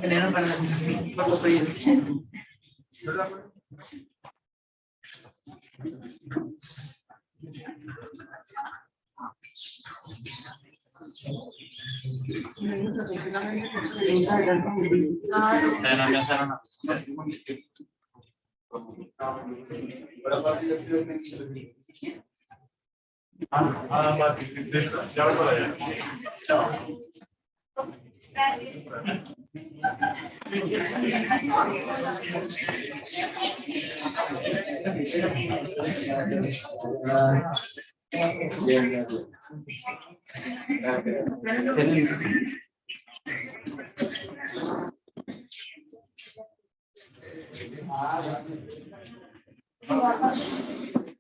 Veneno para los oídos.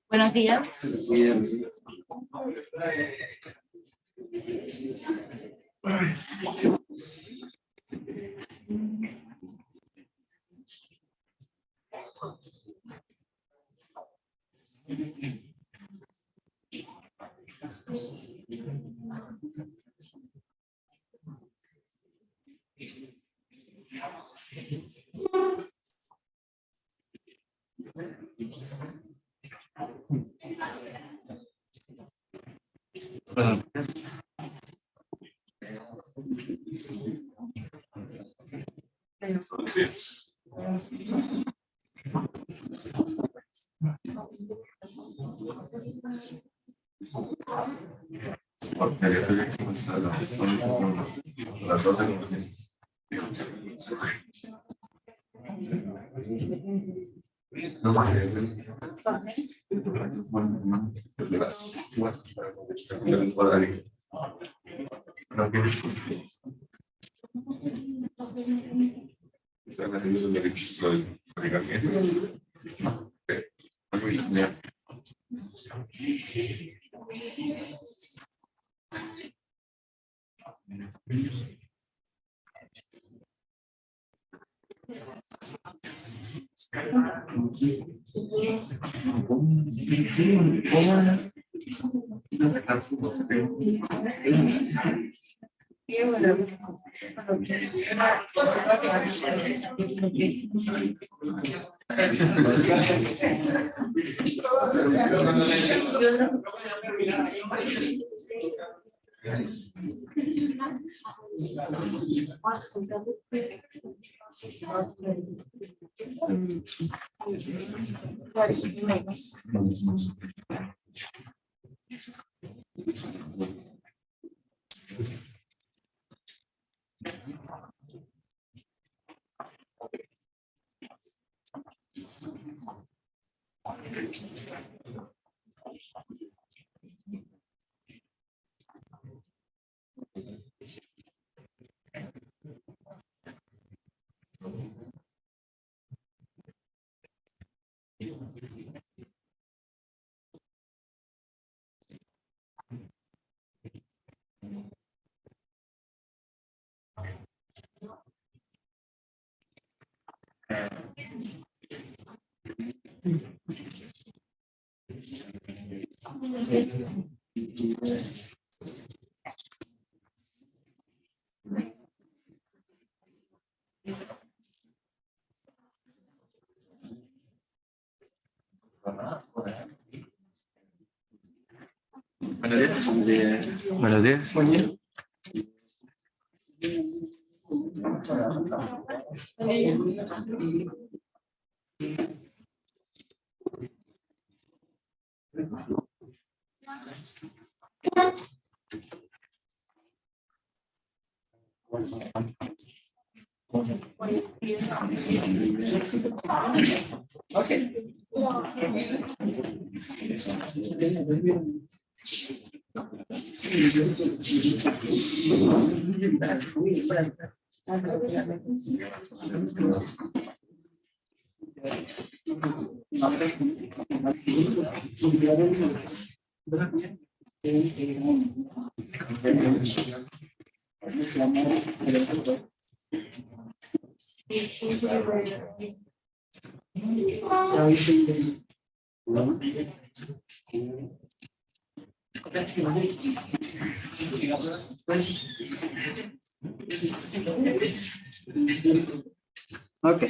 Buenos días. Buenos días. Ok.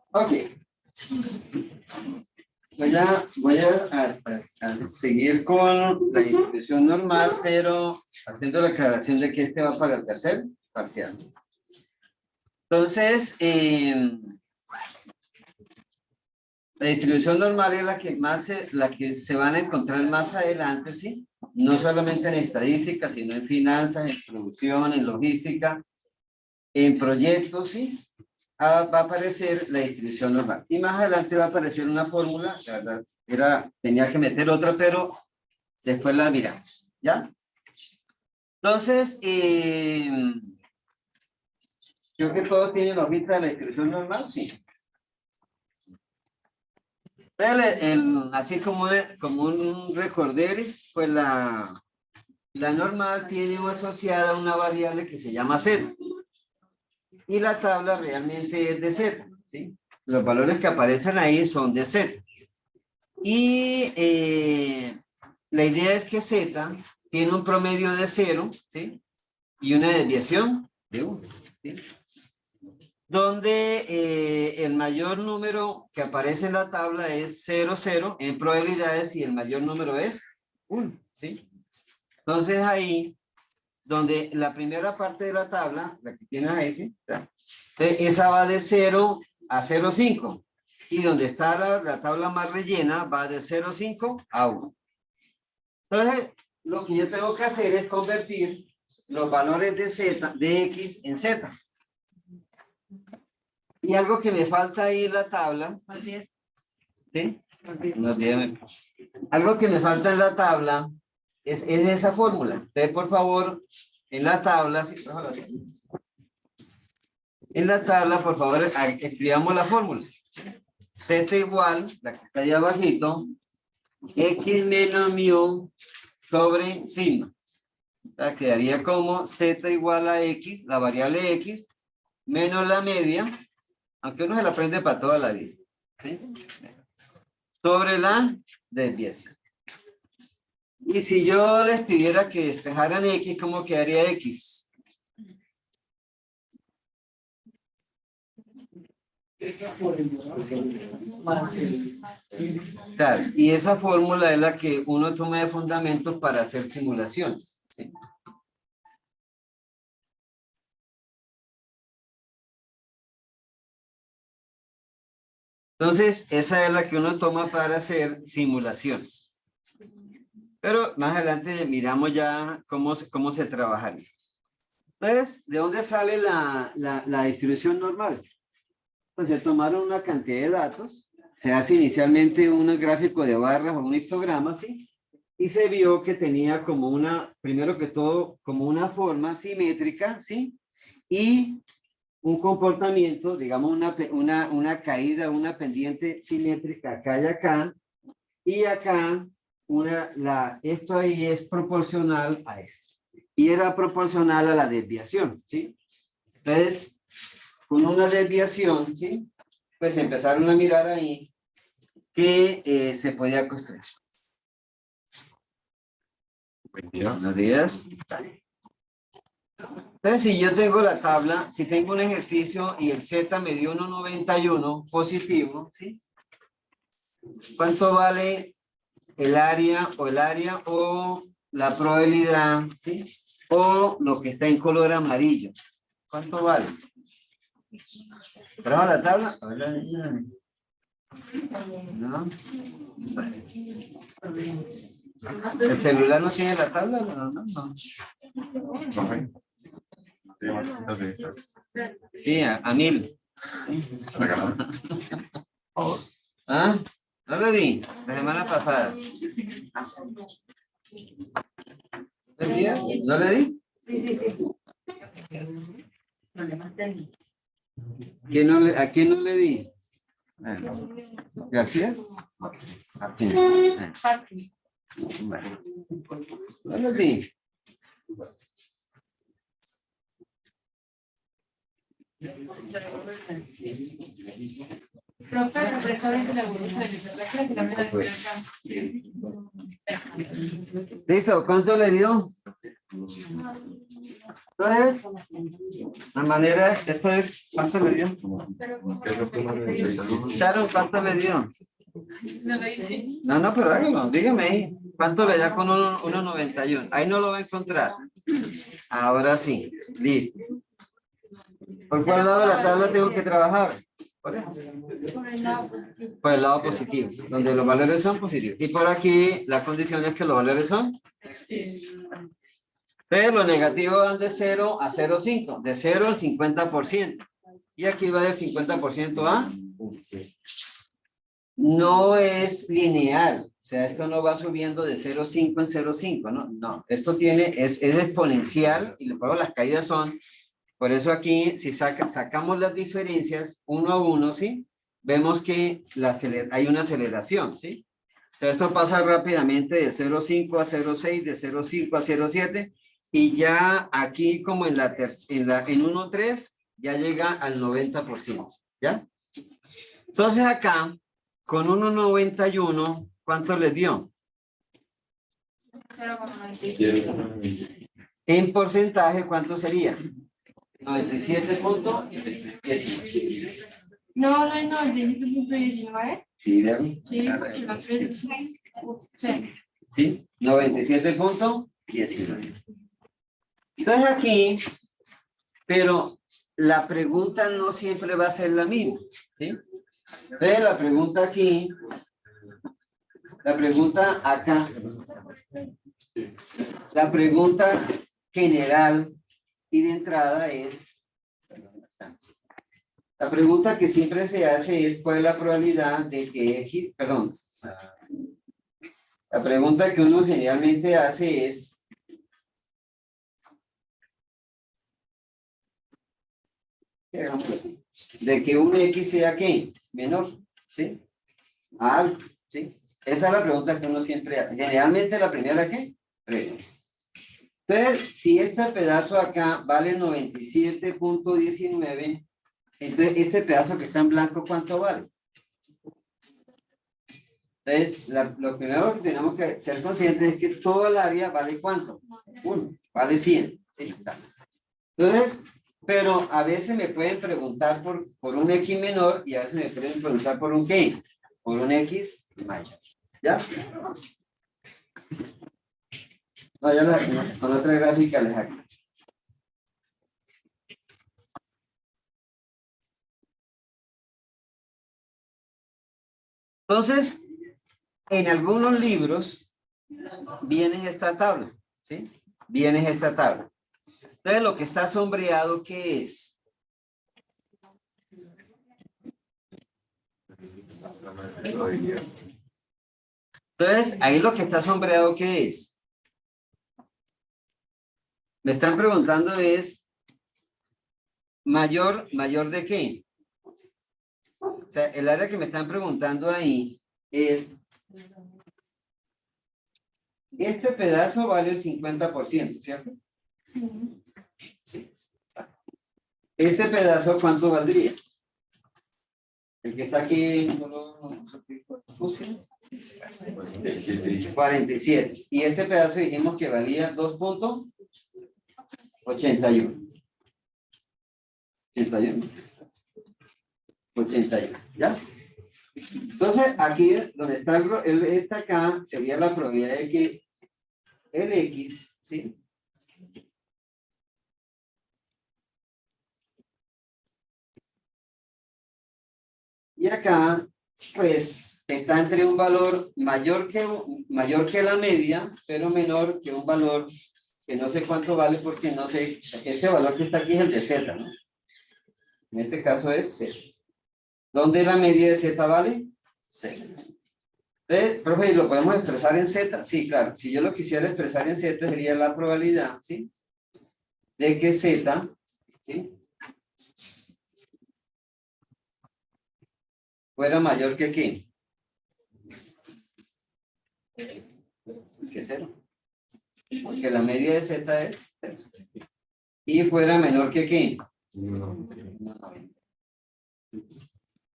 Ok. Voy a seguir con la distribución normal, pero haciendo la aclaración de que este va para el tercer parcial. Entonces, la distribución normal es la que se van a encontrar más adelante, ¿sí? No solamente en estadística, sino en finanzas, en producción, en logística, en proyectos, ¿sí? Va a aparecer la distribución normal. Y más adelante va a aparecer una fórmula, la verdad, tenía que meter otra, pero después la miramos, ¿ya? Entonces, creo que todos tienen la hojita de la distribución normal, sí. Así como un recorderis, pues la normal tiene asociada una variable que se llama Z. Y la tabla realmente es de Z, ¿sí? Los valores que aparecen ahí son de Z. Y la idea es que Z tiene un promedio de 0, ¿sí? Y una desviación de 1, ¿sí? Donde el mayor número que aparece en la tabla es 0, 0 en probabilidades y el mayor número es 1, ¿sí? Entonces ahí, donde la primera parte de la tabla, la que tiene a ese, esa va de 0 a 0,5. Y donde está la tabla más rellena va de 0,5 a 1. Entonces, lo que yo tengo que hacer es convertir los valores de Z, de X en Z. Y algo que me falta ahí en la tabla, ¿sí? Algo que me falta en la tabla es esa fórmula. Entonces, por favor, en la tabla, por favor, escribamos la fórmula. Z igual, la que está ahí abajito, X menos mu sobre sigma. O sea, quedaría como Z igual a X, la variable X, menos la media, aunque uno se la aprende para toda la vida, ¿sí? Sobre la desviación. Y si yo les pidiera que despejaran X, ¿cómo quedaría X? Claro, y esa fórmula es la que uno toma de fundamento para hacer simulaciones, ¿sí? Entonces, esa es la que uno toma para hacer simulaciones. Pero más adelante miramos ya cómo se trabajaría. Entonces, ¿de dónde sale la distribución normal? Pues se tomaron una cantidad de datos, se hace inicialmente un gráfico de barras o un histograma, ¿sí? Y se vio que tenía como primero que todo, como una forma simétrica, ¿sí? Y un comportamiento, digamos una caída, una pendiente simétrica acá y acá, y acá esto ahí es proporcional a esto. Y era proporcional a la desviación, ¿sí? Entonces, con una desviación, ¿sí? Pues empezaron a mirar ahí que se podía construir. Buenos días. Entonces, si yo tengo la tabla, si tengo un ejercicio y el Z me dio 1,91 positivo, ¿sí? ¿Cuánto vale el área o la probabilidad, ¿sí? O lo que está en color amarillo? ¿Cuánto vale? ¿Trajo la tabla? A ver, ¿no? ¿El celular no tiene la tabla? No. Sí, a 1000. ¿Ah? No le di, la semana pasada. ¿No le di? Sí. ¿A quién no le di? ¿García? Martín. Bueno. No le di. Profe, represores de la Listo, ¿cuánto le dio? Entonces, la manera, esto es, ¿cuánto le dio? Sharon, ¿cuánto le dio? No, pero hágalo, dígame ahí. ¿Cuánto le da con 1,91? Ahí no lo va a encontrar. Ahora sí, listo. ¿Por cuál lado de la tabla tengo que trabajar? Por esto. Por el lado positivo, donde los valores son positivos. Y por aquí la condición es que los valores son. Pero los negativos van de 0 a 0,5, de 0 al 50%. Y aquí va del 50% a 1. No es lineal, o sea, esto no va subiendo de 0,5 en 0,5, no, esto es exponencial y luego las caídas son, por eso aquí, si sacamos las diferencias uno a uno, ¿sí? Vemos que hay una aceleración, ¿sí? Entonces esto pasa rápidamente de 0,5 a 0,6, de 0,5 a 0,7, y ya aquí como en 1,3 ya llega al 90%, ¿ya? Entonces acá, con 1,91, ¿cuánto les dio? 0,97. En porcentaje, ¿cuánto sería? 97.19. No es 97.19. Sí, ¿verdad? Sí, porque la 3 sí. Sí, 97.19. Entonces aquí, pero la pregunta no siempre va a ser la misma, ¿sí? Entonces la pregunta aquí, la pregunta acá, la pregunta general y de entrada es, la pregunta que siempre se hace es cuál es la probabilidad de que X, perdón, la pregunta que uno generalmente hace es, de que un X sea ¿qué? Menor, ¿sí? A alto, ¿sí? Esa es la pregunta que uno siempre hace. Generalmente la primera ¿qué? Pregunta. Entonces, si este pedazo acá vale 97.19, entonces este pedazo que está en blanco, ¿cuánto vale? Entonces, lo primero que tenemos que ser conscientes es que todo el área vale ¿cuánto? 1, vale 100. ¿Sí? Entonces, pero a veces me pueden preguntar por un X menor y a veces me pueden preguntar por un ¿qué? Por un X mayor. ¿Ya? No, ya con otra gráfica les hago. Entonces, en algunos libros viene esta tabla, ¿sí? Viene esta tabla. Entonces, lo que está sombreado, ¿qué es? Entonces, ahí lo que está sombreado, ¿qué es? Me están preguntando es, ¿mayor de qué? O sea, el área que me están preguntando ahí es, este pedazo vale el 50%, ¿cierto? Sí. Sí. Este pedazo, ¿cuánto valdría? El que está aquí en color 47. Y este pedazo dijimos que valía 2 puntos. 81. 81. 81, ¿ya? Entonces, aquí donde está esta acá, sería la probabilidad de que el X, ¿sí? Y acá, pues, está entre un valor mayor que la media, pero menor que un valor que no sé cuánto vale porque no sé, este valor que está aquí es el de Z, ¿no? En este caso es Z. ¿Dónde la media de Z vale? Z. Entonces, profe, ¿lo podemos expresar en Z? Sí, claro. Si yo lo quisiera expresar en Z, sería la probabilidad, ¿sí? De que Z, ¿sí? Fuera mayor que ¿qué? Que 0. Porque la media de Z es 0. Y fuera menor que ¿qué? No.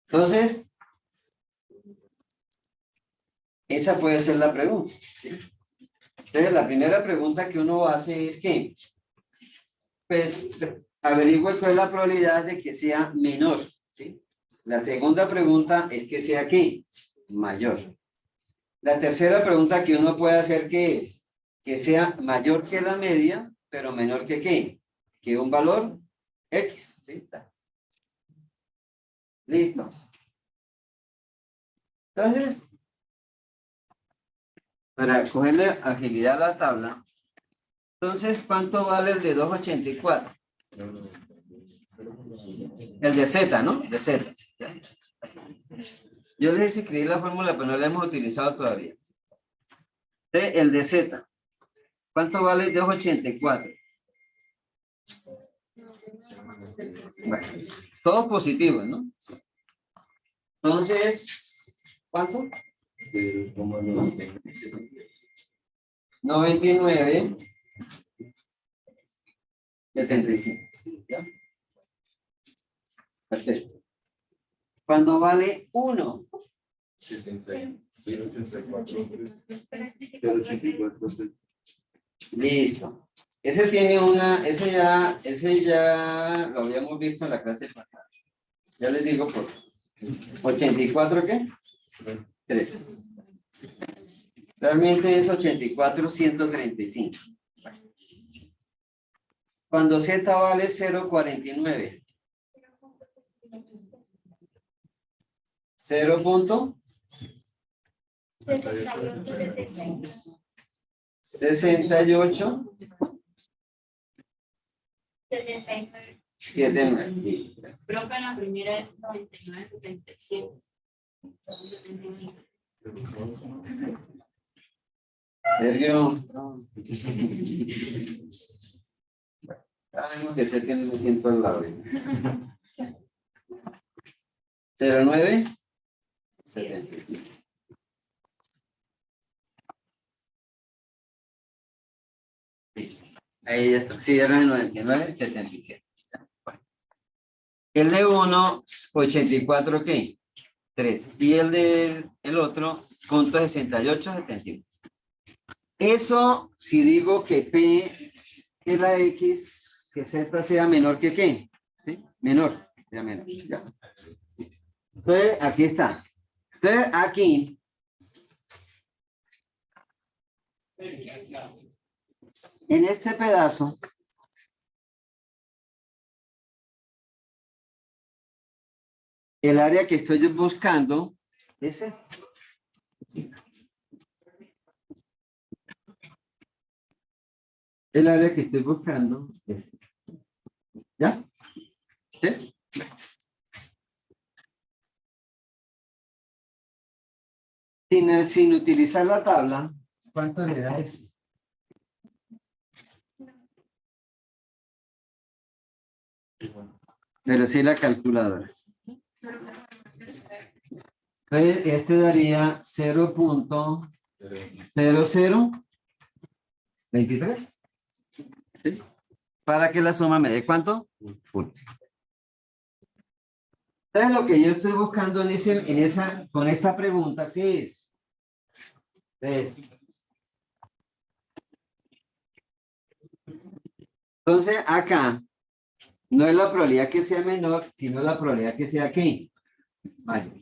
Entonces, esa puede ser la pregunta, ¿sí? Entonces, la primera pregunta que uno hace es que, pues, averigüe cuál es la probabilidad de que sea menor, ¿sí? La segunda pregunta es que sea ¿qué? Mayor. La tercera pregunta que uno puede hacer ¿qué es? Que sea mayor que la media, pero menor que ¿qué? Que un valor X, ¿sí? Listo. Entonces, para cogerle agilidad a la tabla, entonces, ¿cuánto vale el de 284? El de Z, ¿no? De Z. Yo les escribí la fórmula, pero no la hemos utilizado todavía. El de Z. ¿Cuánto vale el 284? Bueno, todos positivos, ¿no? Entonces, ¿cuánto? 99, 75. ¿Ya? Perfecto. ¿Cuándo vale 1? 74. Listo. Ese tiene ese ya lo habíamos visto en la clase pasada. Ya les digo por 84, ¿qué? 3. Realmente es 84, 135. Cuando Z vale 0.49. 0.68. 79. Profe, la primera es 99, 77. Sergio. Sabemos que sé que no me siento al lado. 09. 75. Listo. Ahí ya está. Sí, era el 99, 77. El de 1, 84, ¿qué? 3. Y el de el otro, punto 68, 71. Eso, si digo que P es la X, que Z sea menor que ¿qué? ¿Sí? Menor. Sea menor. Ya. Entonces, aquí está. Entonces, aquí. En este pedazo. El área que estoy buscando es esta. El área que estoy buscando es esta. ¿Ya? ¿Sí? Sin utilizar la tabla, ¿cuánto le da esto? Pero sí la calculadora. Entonces, este daría 0.0023. ¿Sí? Para que la suma me dé ¿cuánto? 1. Entonces, lo que yo estoy buscando con esta pregunta, ¿qué es? Es Entonces, acá no es la probabilidad que sea menor, sino la probabilidad que sea ¿qué? Mayor.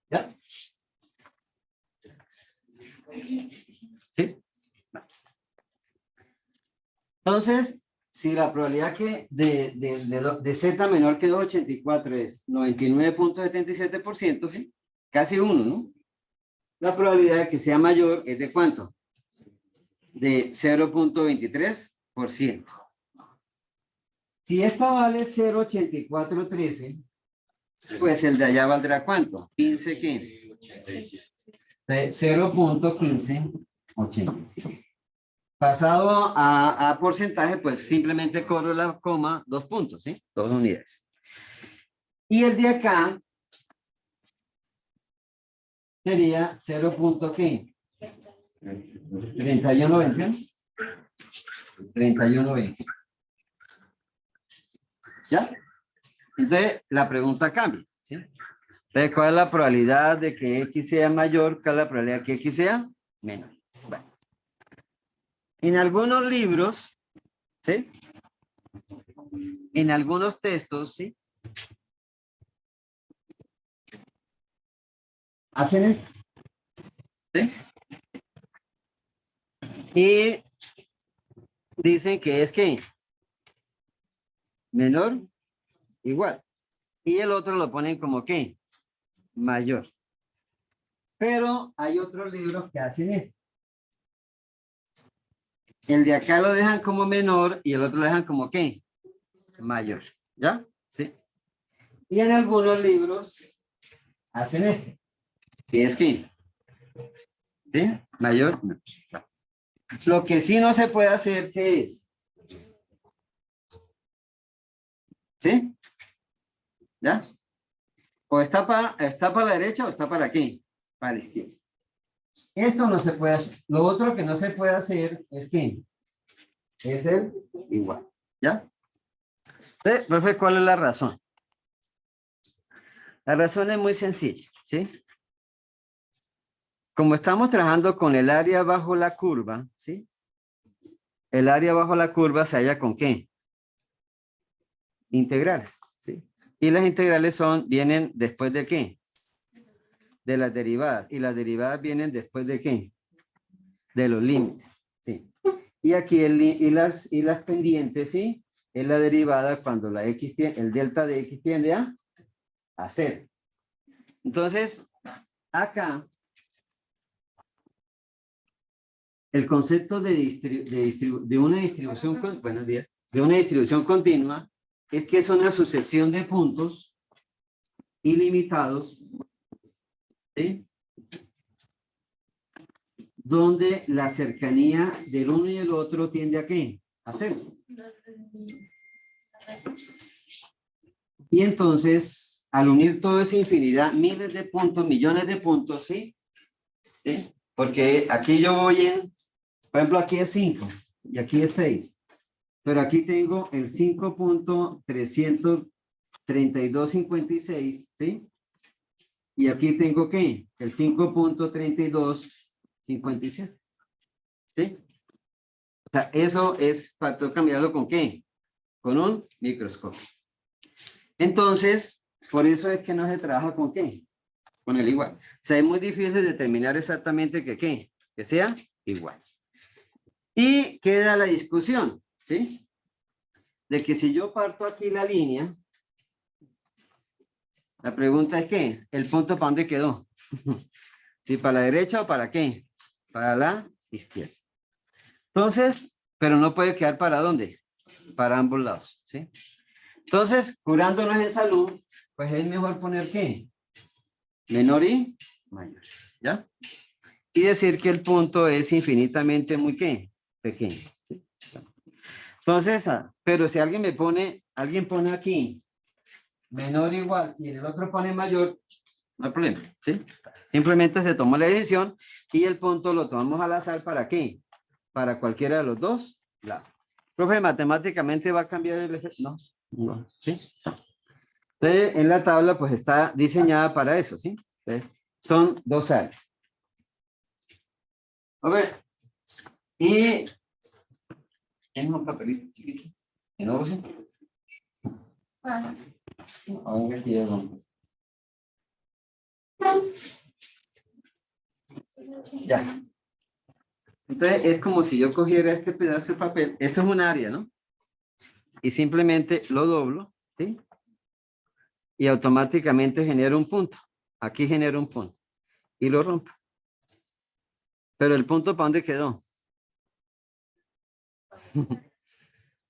¿Ya? ¿Sí? Entonces, si la probabilidad que de Z menor que 284 es 99.77%, ¿sí? Casi 1, ¿no? La probabilidad de que sea mayor es ¿de cuánto? De 0.23%. Si esta vale 0.8413, pues el de allá valdrá ¿cuánto? 15, ¿qué? 0.1587. Pasado a porcentaje, pues simplemente corro la coma, 2 puntos, ¿sí? 2 unidades. Y el de acá sería 0.15. 3120. 3120. ¿Ya? Entonces, la pregunta cambia, ¿sí? Entonces, ¿cuál es la probabilidad de que X sea mayor? ¿Cuál es la probabilidad de que X sea menor? Bueno. En algunos libros, ¿sí? En algunos textos, ¿sí? Hacen esto, ¿sí? Y dicen que es que menor, igual. Y el otro lo ponen como que mayor. Pero hay otros libros que hacen esto. El de acá lo dejan como menor y el otro lo dejan como que mayor. ¿Ya? Sí. Y en algunos libros hacen esto. Si es que, ¿sí? Mayor. No. Lo que sí no se puede hacer, ¿qué es? ¿Sí? ¿Ya? O está para la derecha o está para aquí. Para la izquierda. Esto no se puede hacer. Lo otro que no se puede hacer es que es el igual. ¿Ya? Entonces, profe, ¿cuál es la razón? La razón es muy sencilla, ¿sí? Como estamos trabajando con el área bajo la curva, ¿sí? El área bajo la curva se halla con ¿qué? Integrales, ¿sí? Y las integrales vienen después de ¿qué? De las derivadas. Y las derivadas vienen después de ¿qué? De los límites, ¿sí? Y aquí y las pendientes, ¿sí? Es la derivada cuando la X el delta de X tiende a 0. Entonces, acá, el concepto de una distribución, buenos días, de una distribución continua es que es una sucesión de puntos ilimitados, ¿sí? Donde la cercanía del uno y el otro tiende a ¿qué? A 0. Y entonces, al unir toda esa infinidad, miles de puntos, millones de puntos, ¿sí? ¿Sí? Porque aquí yo voy en, por ejemplo, aquí es 5 y aquí es 6. Pero aquí tengo el 5.33256, ¿sí? Y aquí tengo ¿qué? El 5.3257, ¿sí? O sea, eso es para cambiarlo con ¿qué? Con un microscopio. Entonces, por eso es que no se trabaja con ¿qué? Con el igual. O sea, es muy difícil determinar exactamente que ¿qué? Que sea igual. Y queda la discusión, ¿sí? De que si yo parto aquí la línea, la pregunta es ¿qué? ¿El punto para dónde quedó? ¿Sí, para la derecha o para qué? Para la izquierda. Entonces, pero no puede quedar para dónde? Para ambos lados, ¿sí? Entonces, curándonos en salud, pues es mejor poner ¿qué? Menor y mayor, ¿ya? Y decir que el punto es infinitamente muy ¿qué? Pequeño. ¿Sí? Entonces, pero si alguien pone aquí menor o igual y el otro pone mayor, no hay problema, ¿sí? Simplemente se tomó la decisión y el punto lo tomamos al azar, ¿para qué? Para cualquiera de los dos lados. Profe, matemáticamente va a cambiar el efecto. No, no, ¿sí? Entonces, en la tabla pues está diseñada para eso, ¿sí? Entonces, son dos áreas. A ver, y ¿Tienes un papelito chiquito? ¿No vos? Ahora aquí ya vamos. Ya. Entonces es como si yo cogiera este pedazo de papel. Esto es un área, ¿no? Y simplemente lo doblo, ¿sí? Y automáticamente genera un punto. Aquí genera un punto. Y lo rompo. Pero el punto, ¿para dónde quedó?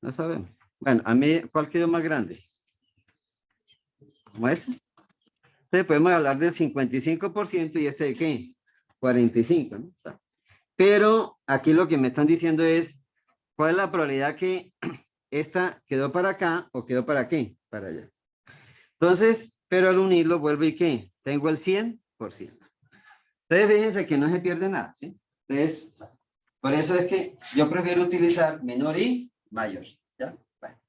No sabemos. Bueno, a mí, ¿cuál quedó más grande? ¿Como este? Entonces podemos hablar del 55% y este de qué? 45, ¿no? Pero aquí lo que me están diciendo es, ¿cuál es la probabilidad que esta quedó para acá o quedó para aquí? Para allá. Entonces, pero al unirlo vuelve y ¿qué? Tengo el 100%. Entonces, fíjense que no se pierde nada, ¿sí? Entonces, por eso es que yo prefiero utilizar menor y mayor, ¿ya? Bueno.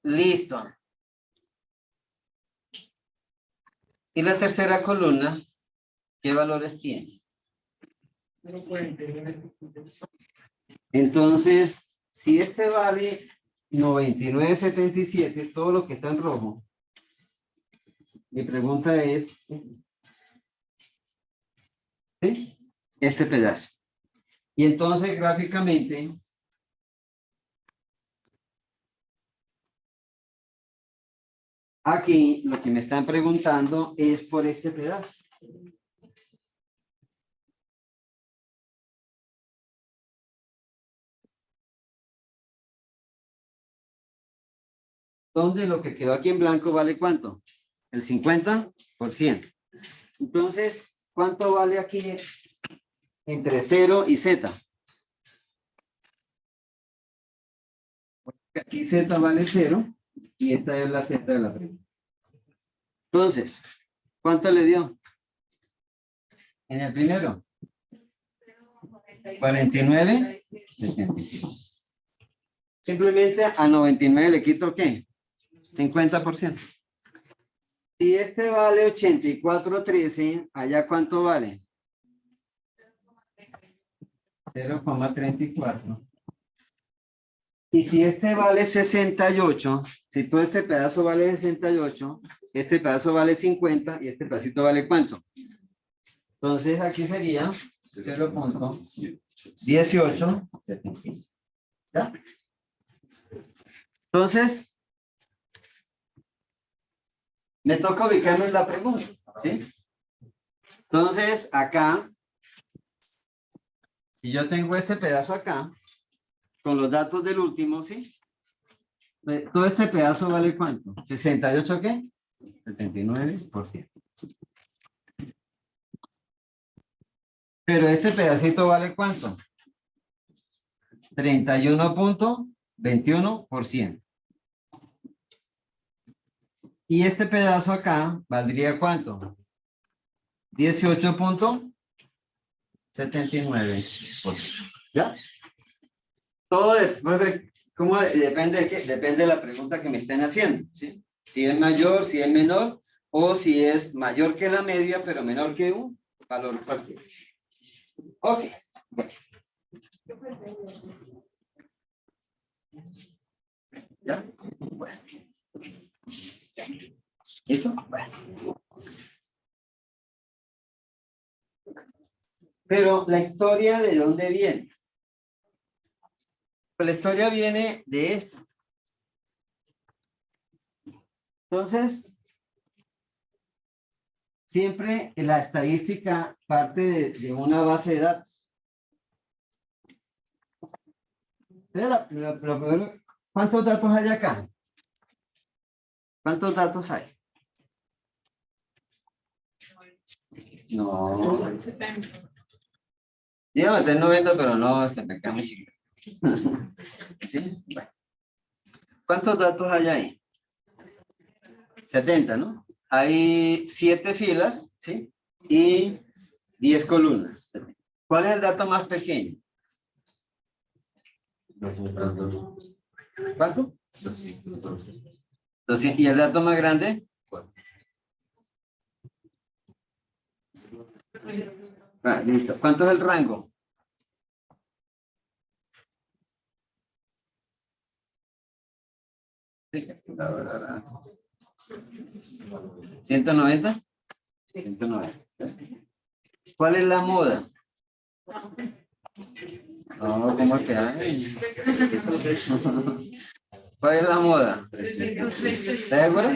Listo. Y la tercera columna, ¿qué valores tiene? Entonces, si este vale 99.77, todo lo que está en rojo, mi pregunta es, ¿sí? Este pedazo. Y entonces, gráficamente, aquí lo que me están preguntando es por este pedazo. Donde lo que quedó aquí en blanco vale ¿cuánto? El 50%. Entonces, ¿cuánto vale aquí entre 0 y Z? Aquí Z vale 0 y esta es la Z de la pregunta. Entonces, ¿cuánto le dio? En el primero. 49. 75. Simplemente a 99 le quito ¿qué? 50%. Si este vale 84.13, ¿allá cuánto vale? 0,34. Y si este vale 68, si todo este pedazo vale 68, este pedazo vale 50 y este pedacito vale ¿cuánto? Entonces aquí sería 0.1875. ¿Ya? Entonces, me toca ubicarme en la pregunta, ¿sí? Entonces, acá, si yo tengo este pedazo acá, con los datos del último, ¿sí? Todo este pedazo vale ¿cuánto? ¿68 qué? 79%. Pero este pedacito vale ¿cuánto? 31.21%. Y este pedazo acá valdría ¿cuánto? 18.79%. ¿Ya? Todo ¿cómo depende de qué? Depende de la pregunta que me estén haciendo, ¿sí? Si es mayor, si es menor, o si es mayor que la media, pero menor que un valor cualquiera. Ok. Bueno. ¿Ya? Bueno. ¿Listo? Bueno. Pero la historia, ¿de dónde viene? Pues la historia viene de esto. Entonces, siempre la estadística parte de una base de datos. Pero primero, ¿cuántos datos hay acá? ¿Cuántos datos hay? No. Yo estoy 90, pero no, se me queda muy chiquito. ¿Sí? Bueno. ¿Cuántos datos hay ahí? 70, ¿no? Hay 7 filas, ¿sí? Y 10 columnas. ¿Cuál es el dato más pequeño? 200. ¿Cuánto? 200. ¿Y el dato más grande? Listo. ¿Cuánto es el rango? ¿190? 190. ¿Cuál es la moda? No, ¿cómo que hay? ¿Cuál es la moda? ¿Estás de acuerdo?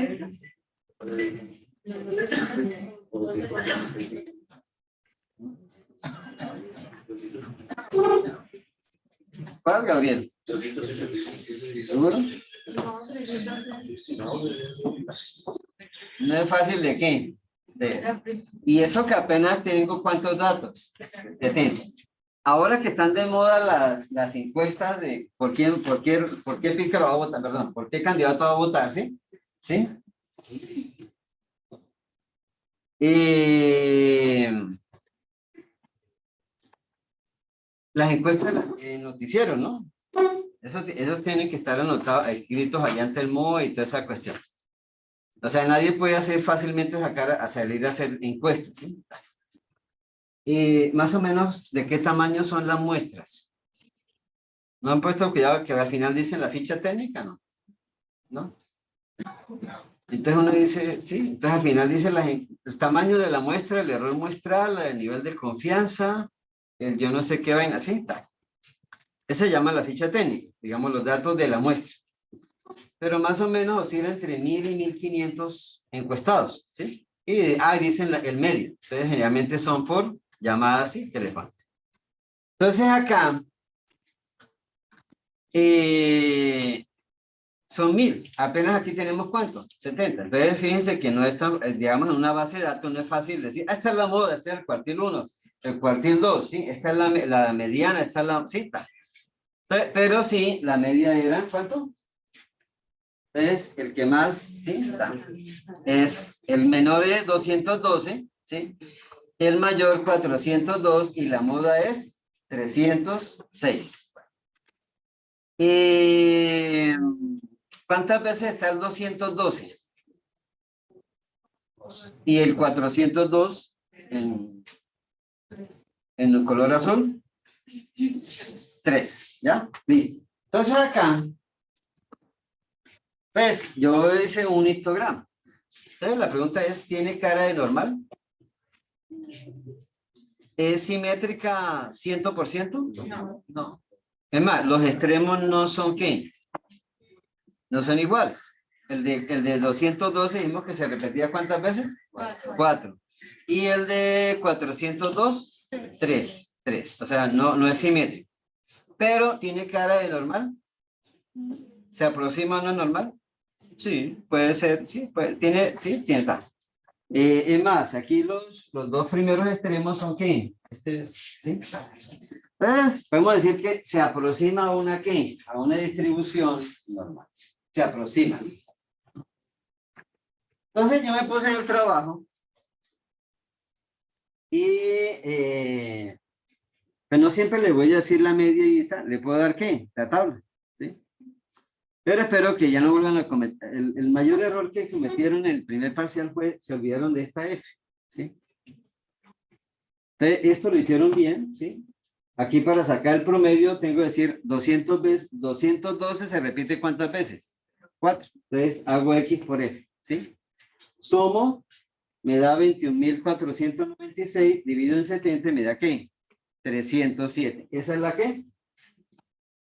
¿Cuál, Gabriel? ¿Seguro? No es fácil de qué. Y eso que apenas tengo cuántos datos. Ahora que están de moda las encuestas de por qué pícaro va a votar, perdón, por qué candidato va a votar, ¿sí? ¿Sí? Las encuestas en noticiero, ¿no? Esos tienen que estar anotados, escritos allá ante el MOE y toda esa cuestión. O sea, nadie puede hacer fácilmente salir a hacer encuestas, ¿sí? Más o menos, ¿de qué tamaño son las muestras? ¿No han puesto cuidado que al final dicen la ficha técnica? No. ¿No? Entonces uno dice, sí, entonces al final dice el tamaño de la muestra, el error muestral, el nivel de confianza, el yo no sé qué vaina, así, tal. Esa se llama la ficha técnica, digamos los datos de la muestra. Pero más o menos oscila entre 1000 y 1500 encuestados, ¿sí? Y dicen el medio. Entonces generalmente son por llamadas y telefónicas. Entonces acá son 1000. Apenas aquí tenemos ¿cuánto? 70. Entonces fíjense que no es tan, digamos, en una base de datos no es fácil decir, esta es la moda, este es el cuartil 1, el cuartil 2, ¿sí? Esta es la mediana, esta es la cita. Pero sí, la media era, ¿cuánto? Es el que más, ¿sí? Es el menor es 212, ¿sí? El mayor 402 y la moda es 306. ¿Cuántas veces está el 212? Y el 402 en el color azul. 3, ¿ya? Listo. Entonces acá, pues yo hice un histograma. Entonces la pregunta es, ¿tiene cara de normal? ¿Es simétrica 100%? No. No. Es más, los extremos no son ¿qué? No son iguales. El de 212 dijimos que se repetía ¿cuántas veces? 4. Y el de 402, 3. O sea, no es simétrico. Pero ¿tiene cara de normal? ¿Se aproxima a una normal? Sí, puede ser, sí, tiene tal. Es más, aquí los dos primeros extremos son ¿qué? ¿Sí? Pues podemos decir que se aproxima a una ¿qué? A una distribución normal. Se aproxima. Entonces yo me puse en el trabajo y pues no siempre le voy a decir la media y tal, le puedo dar ¿qué? La tabla, ¿sí? Pero espero que ya no vuelvan a cometer. El mayor error que cometieron en el primer parcial fue, se olvidaron de esta F, ¿sí? Entonces, esto lo hicieron bien, ¿sí? Aquí para sacar el promedio tengo que decir 200 veces, 212 se repite ¿cuántas veces? 4. Entonces hago X por F, ¿sí? Sumo, me da 21.496, divido en 70, me da ¿qué? 307. ¿Esa es la qué?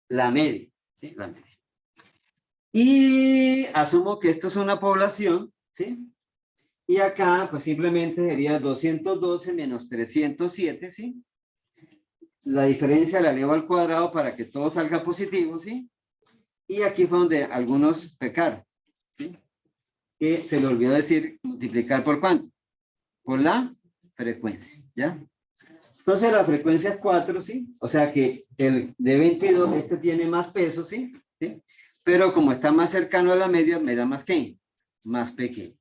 La media, ¿sí? La media. Y asumo que esto es una población, ¿sí? Y acá, pues simplemente sería 212 menos 307, ¿sí? La diferencia la elevo al cuadrado para que todo salga positivo, ¿sí? Y aquí fue donde algunos pecaron, ¿sí? Que se le olvidó decir multiplicar por ¿cuánto? Por la frecuencia, ¿ya? Entonces la frecuencia es 4, ¿sí? O sea que el de 22, este tiene más peso, ¿sí? ¿Sí? Pero como está más cercano a la media, me da más ¿qué? Más pequeño.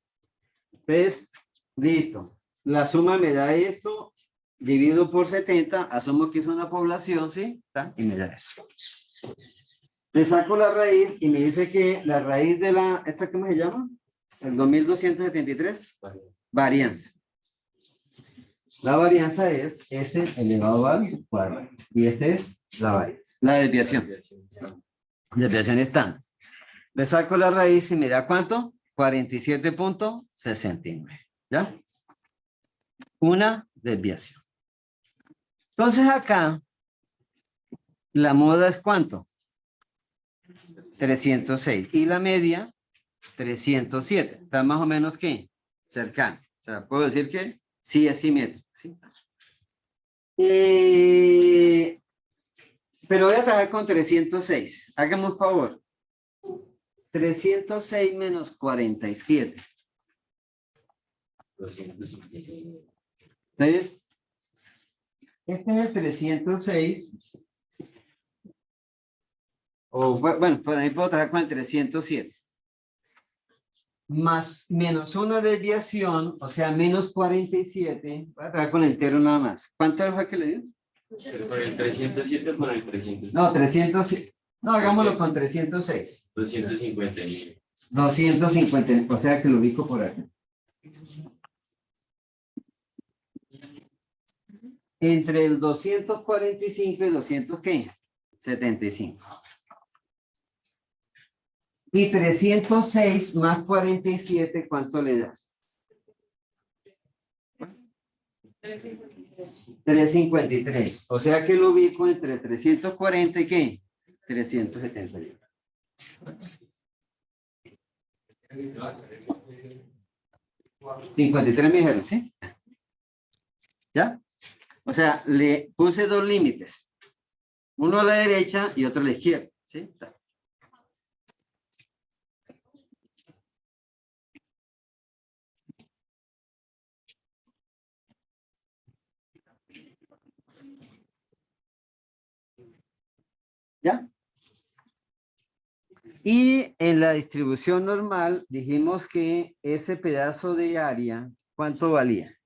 Pues, listo. La suma me da esto, divido por 70, asumo que es una población, ¿sí? Y me da eso. Le saco la raíz y me dice que la raíz de ¿esta cómo se llama? El 2273. Varianza. La varianza es S elevado al cuadrado. Y esta es la varianza. La desviación. Desviación estándar. Le saco la raíz y me da ¿cuánto? 47.69. ¿Ya? Una desviación. Entonces acá, la moda es ¿cuánto? 306. Y la media, 307. Está más o menos ¿qué? Cercano. O sea, puedo decir que sí es simétrico. ¿Sí? Pero voy a trabajar con 306. Hágame un favor. 306 menos 47. Entonces, este es el 306. O bueno, por ahí puedo trabajar con el 307. Más menos una desviación, o sea, menos 47. Voy a trabajar con el entero nada más. ¿Cuánto fue que le dio? Con el 307 con el 300. No, 307. No, hagámoslo con 306. 250. 250, o sea que lo ubico por acá. Entre el 245 y 200, ¿qué? 75. Y 306 más 47, ¿cuánto le da? 353. O sea que lo ubico entre 340 y ¿qué? 371. 53 me dijeron, ¿sí? ¿Ya? O sea, le puse dos límites. Uno a la derecha y otro a la izquierda, ¿sí? ¿Ya? Y en la distribución normal dijimos que ese pedazo de área, ¿cuánto valía?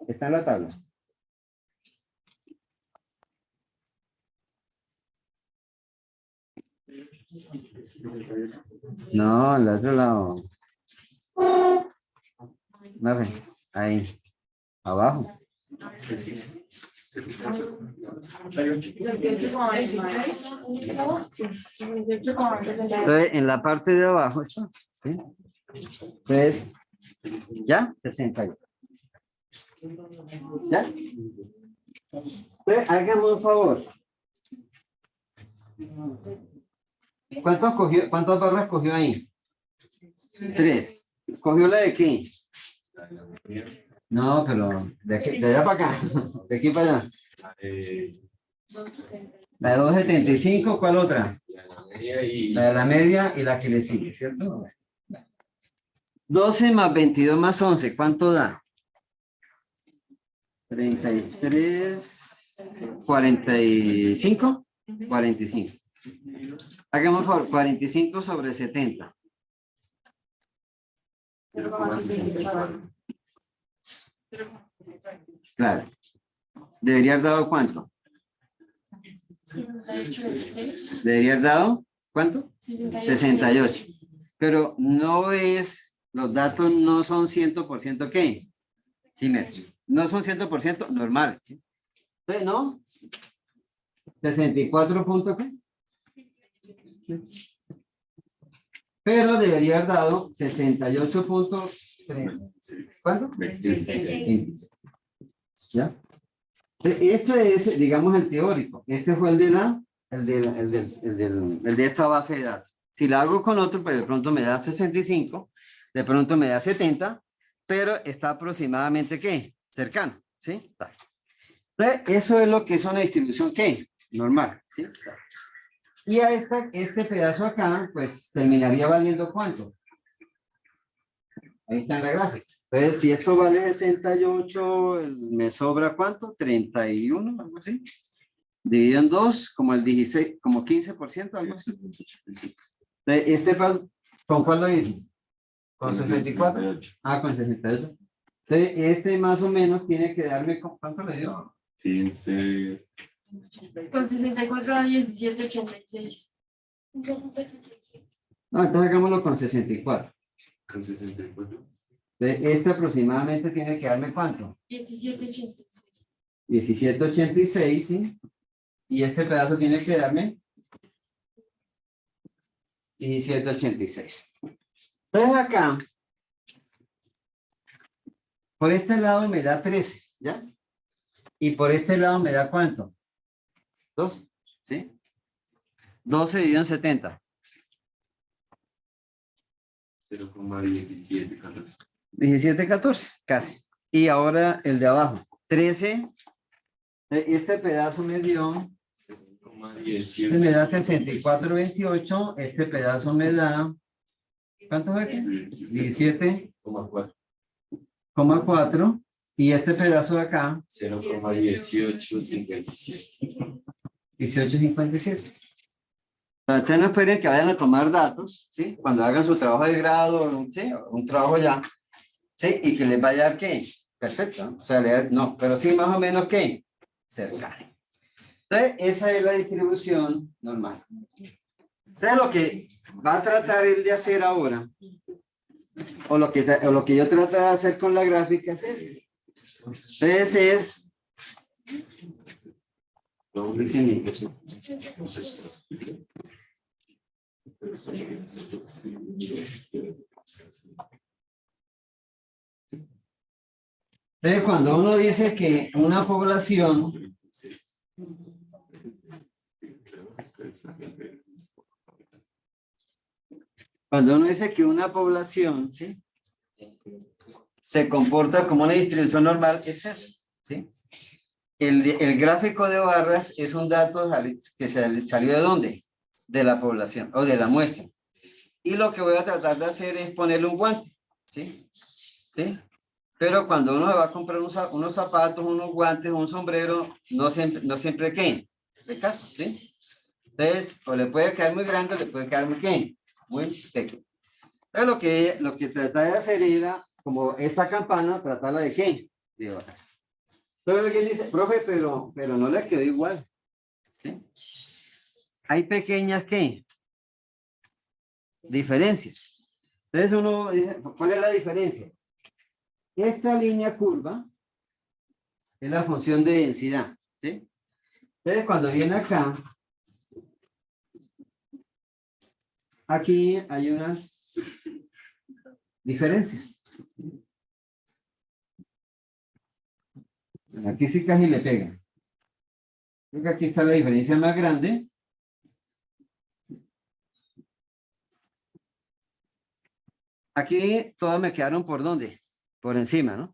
Está en la tabla. No, al otro lado. No, ahí, abajo. Entonces, en la parte de abajo, ¿sí? Entonces, ¿ya? 68. ¿Ya? Entonces, hágame un favor. ¿Cuántas barras cogió ahí? 3. ¿Cogió la de qué? No, pero de allá para acá. De aquí para allá. La de 275, ¿cuál otra? La de la media y la que le sigue, ¿cierto? 12 más 22 más 11, ¿cuánto da? 33, 45, 45. Hagamos por 45 sobre 70. Claro. ¿Debería haber dado cuánto? ¿Debería haber dado cuánto? 68. Pero no es, los datos no son 100% ¿qué? Simétricos. No son 100% normales. ¿Sí? Entonces, ¿no? 64 puntos ¿qué? Pero debería haber dado 68.3. ¿Cuánto? 26. ¿Ya? Este es, digamos, el teórico. Este fue el de esta base de datos. Si la hago con otro, pues de pronto me da 65, de pronto me da 70, pero está aproximadamente, ¿qué? Cercano, ¿sí? Entonces, eso es lo que es una distribución, ¿qué? Normal, ¿sí? Y a este pedazo acá, pues, terminaría valiendo ¿cuánto? Ahí está en la gráfica. Entonces, si esto vale 68, me sobra ¿cuánto? 31, algo así. Dividido en 2, como el 16, como 15%, algo así. Entonces, ¿con cuál lo hice? ¿Con 64? Ah, con 68. Entonces, este más o menos tiene que darme, ¿cuánto le dio? 15. Con 64 a 1786. No, entonces hagámoslo con 64. Con 64. Este aproximadamente tiene que darme ¿cuánto? 1786. 1786, ¿sí? Y este pedazo tiene que darme 1786. Entonces acá, por este lado me da 13, ¿ya? Y por este lado me da ¿cuánto? 12, ¿sí? 12 dividido en 70. 0,1714. 17, 14, casi. Y ahora el de abajo, 13. Este pedazo me dio, este me da 64,28. Este pedazo me da, ¿cuánto fue? 17,4. Y este pedazo de acá, 0,1857. 18,57. Ustedes no esperen que vayan a tomar datos, ¿sí? Cuando hagan su trabajo de grado, ¿sí? Un trabajo ya, ¿sí? Y que les vaya a dar ¿qué? Perfecto, ¿no? O sea, no, pero sí más o menos ¿qué? Cercano. Entonces, esa es la distribución normal. Entonces, lo que va a tratar él de hacer ahora, o lo que yo trato de hacer con la gráfica es esto. Entonces es... Entonces, cuando uno dice que una población ¿sí? Se comporta como una distribución normal, es eso, ¿sí? El gráfico de barras es un dato que salió ¿de dónde? De la población o de la muestra. Y lo que voy a tratar de hacer es ponerle un guante, ¿sí? ¿Sí? Pero cuando uno va a comprar unos zapatos, unos guantes, un sombrero, no siempre ¿qué? De caso, ¿sí? Entonces, o le puede quedar muy grande o le puede quedar muy ¿qué? Muy pequeño. Pero lo que traté de hacer era, como esta campana, tratarla de ¿qué? De bajar. Entonces alguien dice, profe, pero no le quedó igual, ¿sí? Hay pequeñas ¿qué? Diferencias. Entonces uno dice, ¿cuál es la diferencia? Esta línea curva es la función de densidad, ¿sí? Entonces cuando viene acá, aquí hay unas diferencias. Aquí sí casi le pega. Creo que aquí está la diferencia más grande. Aquí todas me quedaron por ¿dónde? Por encima, ¿no?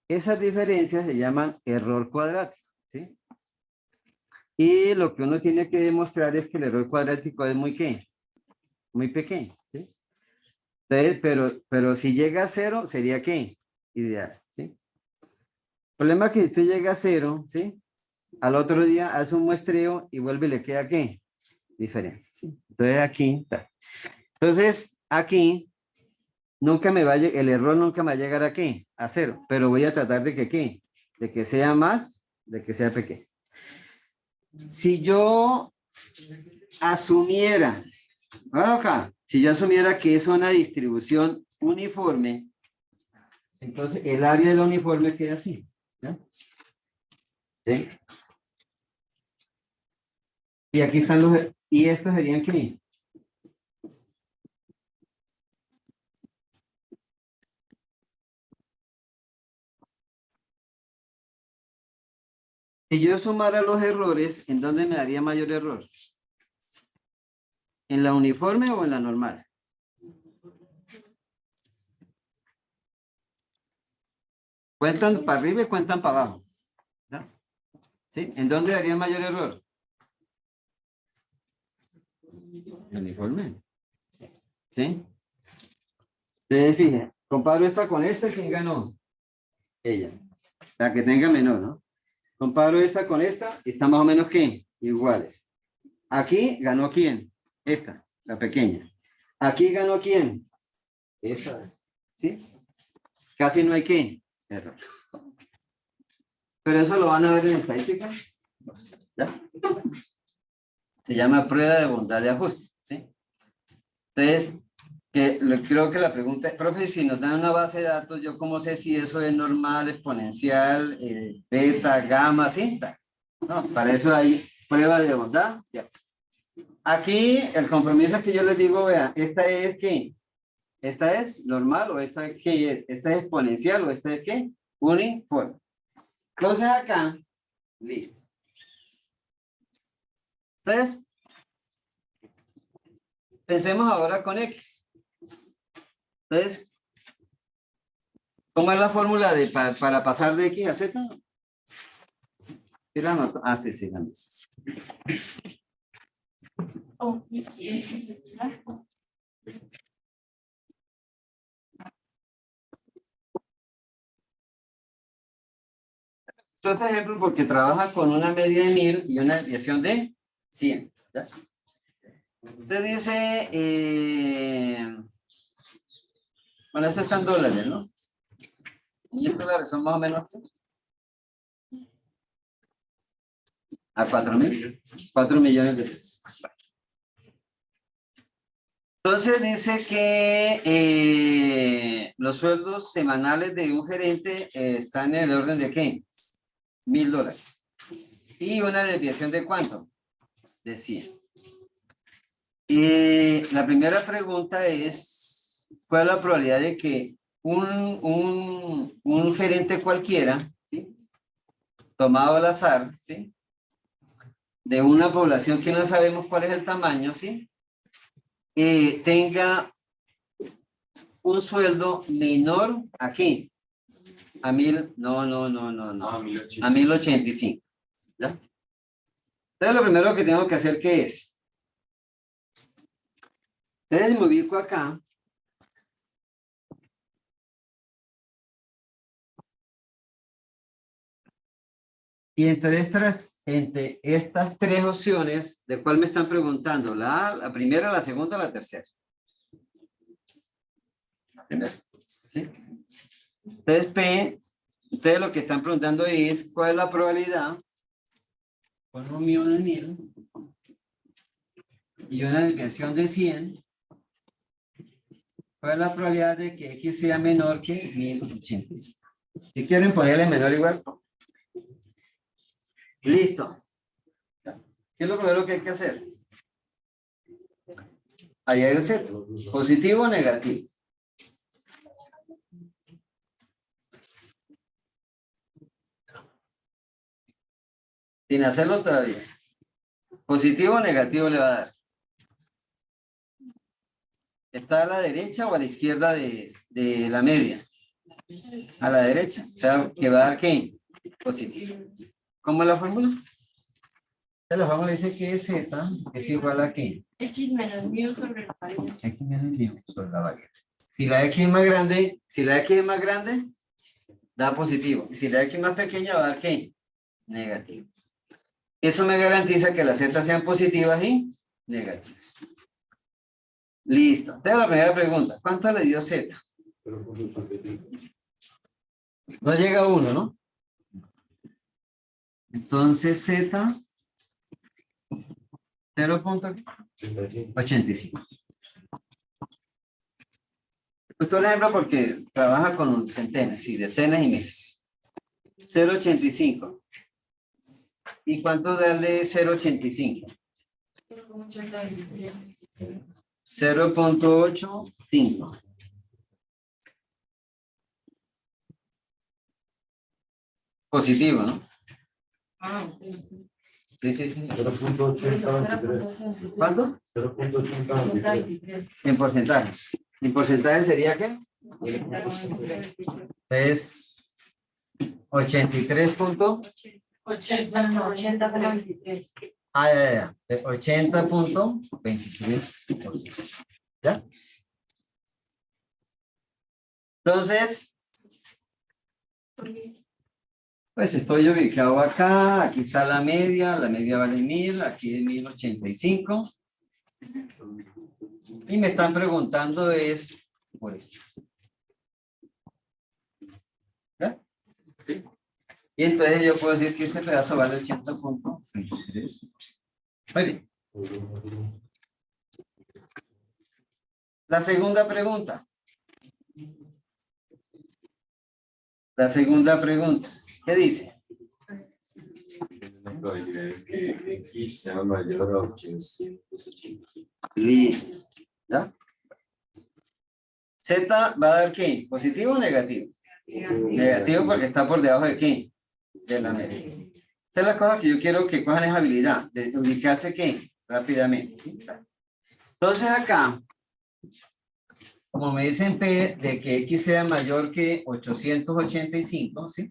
Esas diferencias se llaman error cuadrático, ¿sí? Y lo que uno tiene que demostrar es que el error cuadrático es muy ¿qué? Muy pequeño, ¿sí? Entonces, pero si llega a 0, sería ¿qué? Ideal, ¿sí? El problema es que si usted llega a 0, ¿sí? Al otro día hace un muestreo y vuelve y le queda ¿qué? Diferente, ¿sí? Entonces aquí está. Entonces, aquí el error nunca me va a llegar a ¿qué? A 0, pero voy a tratar de que ¿qué? De que sea más, de que sea pequeño. Si yo asumiera, bueno, acá, si yo asumiera que es una distribución uniforme, entonces el área del uniforme queda así, ¿ya? ¿Sí? Y aquí están y estos serían ¿qué? Si yo sumara los errores, ¿en dónde me daría mayor error? ¿En la uniforme o en la normal? Cuentan para arriba y cuentan para abajo, ¿no? ¿Sí? ¿En dónde daría mayor error? ¿El uniforme? ¿Sí? Entonces, fíjense, comparo esta con esta, ¿quién ganó? Ella. La que tenga menor, ¿no? Comparo esta con esta, y están más o menos ¿qué? Iguales. Aquí ganó ¿quién? Esta, la pequeña. Aquí ganó ¿quién? Esta. ¿Sí? Casi no hay ¿qué? Error. Pero eso lo van a ver en estadística. ¿Ya? Se llama prueba de bondad de ajuste, ¿sí? Entonces, creo que la pregunta es, profe, si nos dan una base de datos, ¿yo cómo sé si eso es normal, exponencial, beta, gamma, ¿sí? No, para eso hay prueba de bondad. Ya. Aquí el compromiso que yo les digo, vean, esta es ¿qué? ¿Esta es normal o esta es qué es? ¿Esta es exponencial o esta es qué? Uniforme. Entonces acá, listo. Entonces, pensemos ahora con X. Entonces, ¿cómo es la fórmula de para pasar de X a Z? ¿Sí la anoto? Ah, sí, sí, la anoto. Oh, Este ejemplo porque trabaja con una media de 1000 y una desviación de 100. ¿Ya? Usted dice, bueno, esto está en dólares, ¿no? Y en dólares son más o menos a 4.000, 4 millones de pesos. Entonces dice que los sueldos semanales de un gerente están en el orden de ¿qué? $1.000. Y una desviación de ¿cuánto? De 100. La primera pregunta es, ¿cuál es la probabilidad de que un gerente cualquiera, ¿sí? Tomado al azar, ¿sí? De una población que no sabemos cuál es el tamaño, ¿sí? Tenga un sueldo menor a ¿qué? A 1000, no, Ah, a 1080. 1085. ¿Ya? Entonces lo primero que tengo que hacer, ¿qué es? Entonces me ubico acá. Y entre estas tres opciones, ¿de cuál me están preguntando? ¿La A, la primera, la segunda o la tercera? La primera. ¿Sí? Entonces, P, ustedes lo que están preguntando es, ¿cuál es la probabilidad? Con un mío de 1000 y una desviación de 100. ¿Cuál es la probabilidad de que X sea menor que 1085? Si quieren ponerle menor o igual. Listo. ¿Qué es lo primero que hay que hacer? Hallar el Z. ¿Positivo o negativo? Sin hacerlo todavía. ¿Positivo o negativo le va a dar? ¿Está a la derecha o a la izquierda de la media? A la derecha. O sea, que va a dar ¿qué? Positivo. ¿Cómo es la fórmula? La fórmula dice que Z es igual a ¿qué? X menos mu sobre la variable. X menos mu sobre la variable. Si la X es más grande, da positivo. Y si la X es más pequeña, va a dar ¿qué? Negativo. Eso me garantiza que las Z sean positivas y negativas. Listo. Tengo la primera pregunta. ¿Cuánto le dio Z? No llega a 1, ¿no? Entonces Z 0.85. Esto es un ejemplo porque trabaja con centenas y decenas y miles. 0.85. ¿Y cuánto da de 0.85? 0.85. Positivo, ¿no? Sí, sí, sí. 0.80. ¿Cuánto? 0.80. En porcentaje. ¿En porcentaje sería qué? Es 83 punto. 80,23. Ah, ya. Es 80.23%. ¿Ya? Entonces, pues estoy ubicado acá, aquí está la media vale 1000, aquí es 1085. Y me están preguntando es por esto. ¿Ya? ¿Sí? Y entonces yo puedo decir que este pedazo vale 80.23. Muy bien. La segunda pregunta. ¿Qué dice? probabilidad es que X sea mayor a 885. Listo. ¿Ya? Z va a dar ¿qué? ¿Positivo o negativo? Negativo porque está por debajo de ¿qué? De la media. Esta es la cosa que yo quiero que cojan esa habilidad de ubicarse ¿qué? Rápidamente. Entonces acá, como me dicen P de que X sea mayor que 885, ¿sí?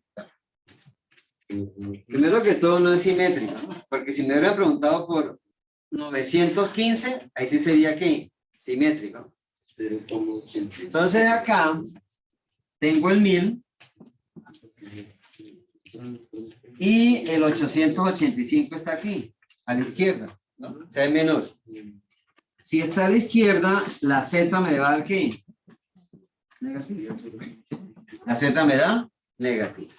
Primero que todo no es simétrico, ¿no? Porque si me hubieran preguntado por 915, ahí sí sería ¿qué? Simétrico. 0,80. Entonces acá tengo el 1000 y el 885 está aquí, a la izquierda, ¿no? O sea, es menor. Si está a la izquierda, la Z me va a dar ¿qué? Negativo. La Z me da negativo.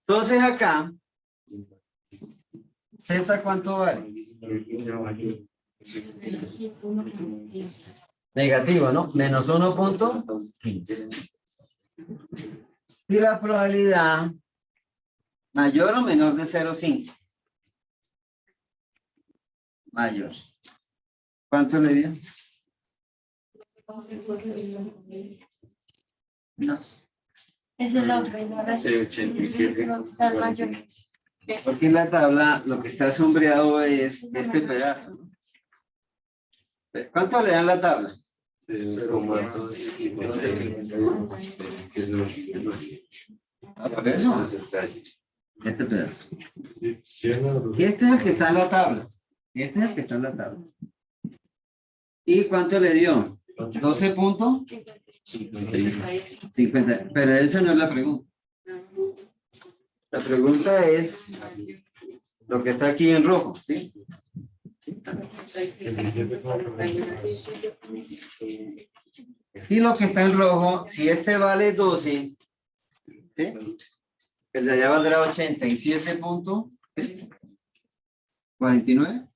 Entonces acá, Z ¿cuánto vale? Negativo, ¿no? Menos 1.15. Y la probabilidad mayor o menor de 0,5. Mayor. ¿Cuánto le dio? No. Es el otro, y no recibe. 87. Está mayor. Porque en la tabla lo que está sombreado es este pedazo, ¿no? ¿Cuánto le dan la tabla? 0,2. Es que eso Ah, por eso. es el caso. Este pedazo. Y este es el que está en la tabla. Este es el que está en la tabla. ¿Y cuánto le dio? 12 puntos. 50. Pero esa no es la pregunta. La pregunta es lo que está aquí en rojo, ¿sí? Y lo que está en rojo, si este vale 12, ¿sí? El de allá valdrá 87.49.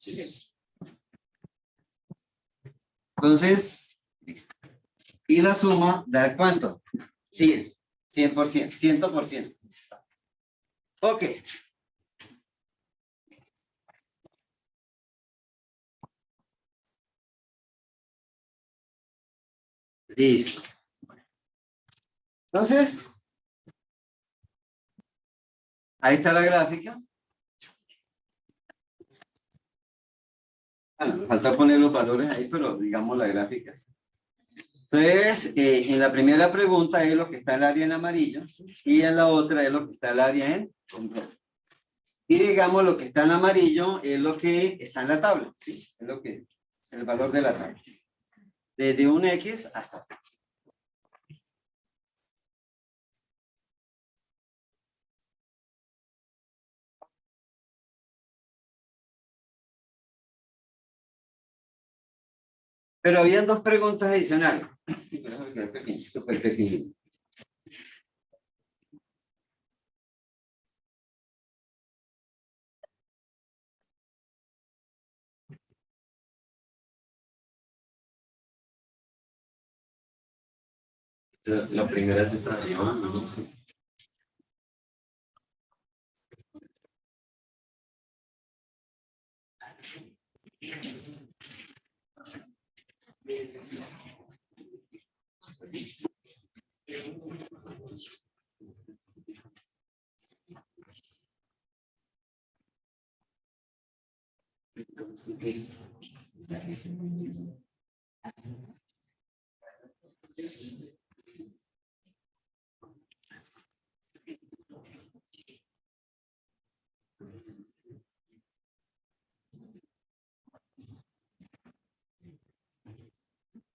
Entonces, listo. Y la suma da ¿cuánto? 100%, 100%. Ok. Listo. Entonces, ahí está la gráfica. Bueno, falta poner los valores ahí, pero digamos la gráfica. Entonces, en la primera pregunta es lo que está el área en amarillo y en la otra es lo que está el área en rojo. Y digamos lo que está en amarillo es lo que está en la tabla, ¿sí? Es lo que el valor de la tabla. Desde un X hasta P. Pero habían dos preguntas adicionales. Súper pequeño. La primera es esta.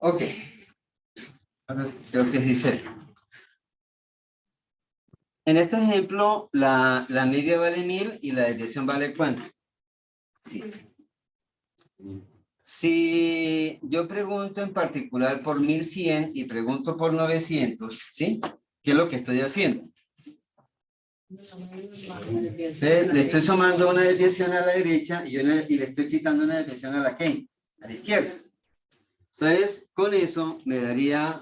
Ok. Ahora creo que dice. En este ejemplo, la media vale 1000 y la desviación vale ¿cuánto? Sí. Si yo pregunto en particular por 1100 y pregunto por 900, ¿sí? ¿Qué es lo que estoy haciendo? Le estoy sumando una desviación a la derecha y le estoy quitando una desviación a la ¿qué? A la izquierda. Entonces, con eso me daría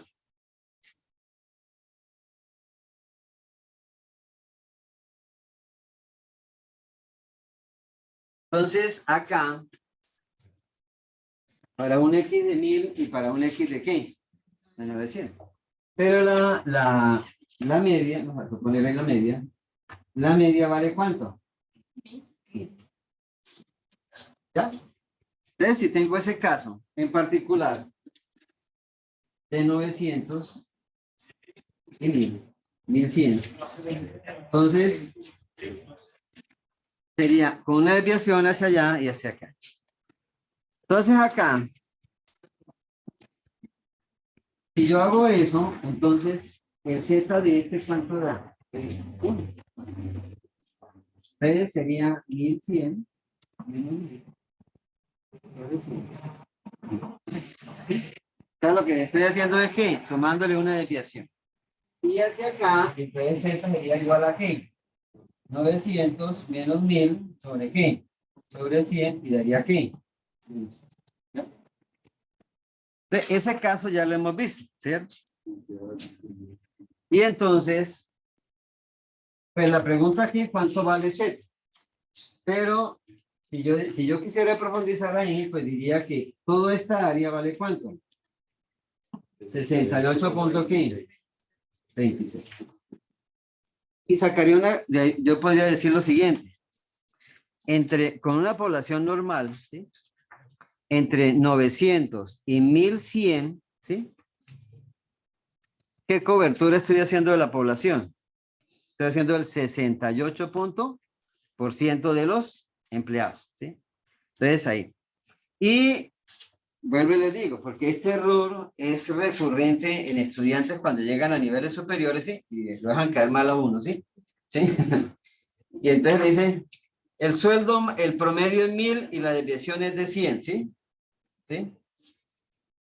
Entonces, acá, para un X de 1000 y para un X de ¿qué? De 900. Pero la media, vamos a poner ahí la media vale ¿cuánto? ¿Ya? Entonces, si tengo ese caso en particular de 900 y 1100, entonces sería con una desviación hacia allá y hacia acá. Entonces acá, si yo hago eso, entonces el Z de este ¿cuánto da? 1. Entonces sería 1100 menos 900. Entonces lo que estoy haciendo es que sumándole una desviación. Y hacia acá, entonces Z sería igual a ¿qué? 900 menos 1000 sobre ¿qué? Sobre 100 y daría ¿qué? Ese caso ya lo hemos visto, ¿cierto? Y entonces, pues la pregunta aquí, ¿cuánto vale Z? Pero si yo quisiera profundizar ahí, pues diría que toda esta área vale ¿cuánto? 68.15. 26. Y sacaría una, yo podría decir lo siguiente. Con una población normal, ¿sí? Entre 900 y 1100, ¿sí? ¿Qué cobertura estoy haciendo de la población? Estoy haciendo el 68% de los empleados, ¿sí? Entonces ahí. Y vuelvo y les digo, porque este error es recurrente en estudiantes cuando llegan a niveles superiores, ¿sí? Y lo dejan caer mal a uno, ¿sí? ¿Sí? Y entonces le dicen, el sueldo, el promedio es 1000 y la desviación es de 100, ¿sí? ¿Sí?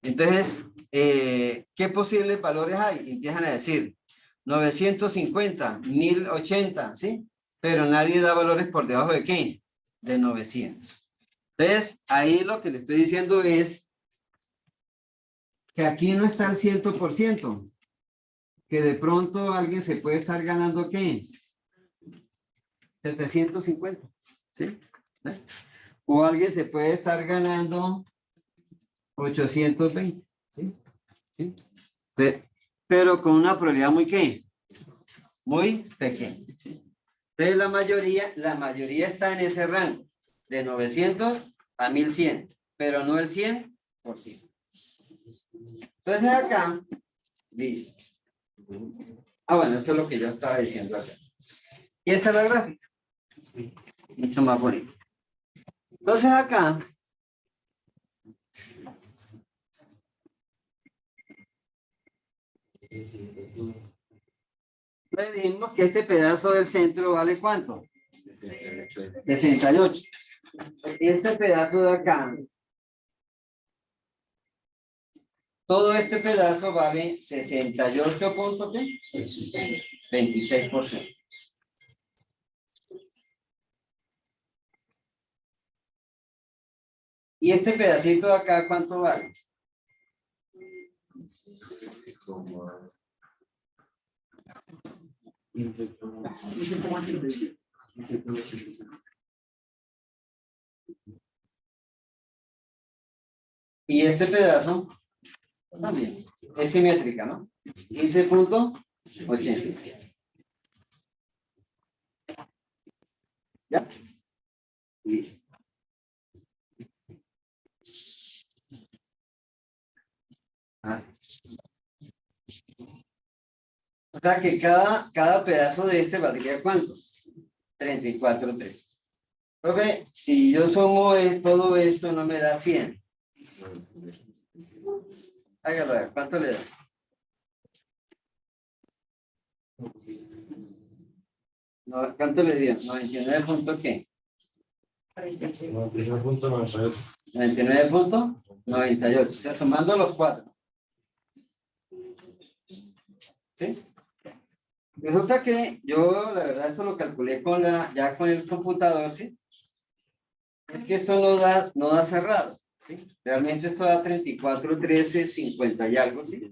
Entonces, ¿qué posibles valores hay? Empiezan a decir 950, 1080, ¿sí? Pero nadie da valores por debajo de ¿qué? De 900. Entonces, ahí lo que le estoy diciendo es que aquí no está el 100%, que de pronto alguien se puede estar ganando ¿qué? 750, ¿sí? O alguien se puede estar ganando 820, ¿sí? ¿Sí? Pero con una probabilidad muy ¿qué? Muy pequeña, ¿sí? Entonces la mayoría está en ese rango, de 900 a 1100, pero no el 100%. Entonces acá, listo. Bueno, eso es lo que yo estaba diciendo acá. Y esta es la gráfica. Mucho más bonito. Entonces acá, le dijimos que este pedazo del centro vale ¿cuánto? 68. Este pedazo de acá, todo este pedazo vale 68.26%. Y este pedacito de acá, ¿cuánto vale? Y este pedazo también es simétrica, ¿no? 15.80. ¿Ya? Listo. O sea que cada pedazo de este valdría ¿cuánto? 34.3. Profe, si yo sumo todo esto no me da 100. Hágalo a ver, ¿cuánto le da? No, ¿cuánto le dio? 99 punto ¿qué? 99.98. 99.98. O sea, sumando los 4. ¿Sí? Resulta que yo, la verdad, esto lo calculé ya con el computador, ¿sí? Es que esto no da cerrado, ¿sí? Realmente esto da 34, 13, 50 y algo, ¿sí?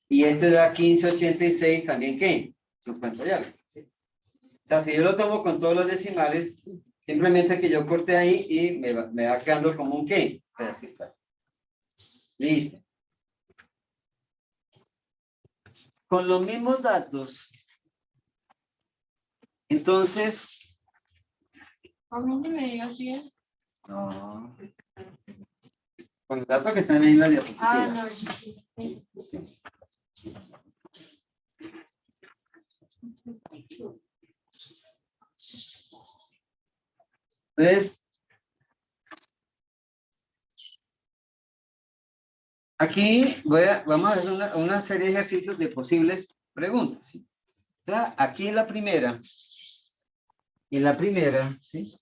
Y este da 15, 86, también, ¿qué? 50 y algo, ¿sí? O sea, si yo lo tomo con todos los decimales, Simplemente que yo corte ahí y me va quedando como un qué. Pedacito. Listo. Con los mismos datos, entonces, A mí no me digas si es. no. Con los datos que están ahí en la diapositiva. Ah, no. Sí. Entonces, aquí vamos a hacer una serie de ejercicios de posibles preguntas. ¿Sí? O sea, aquí en la primera, ¿sí?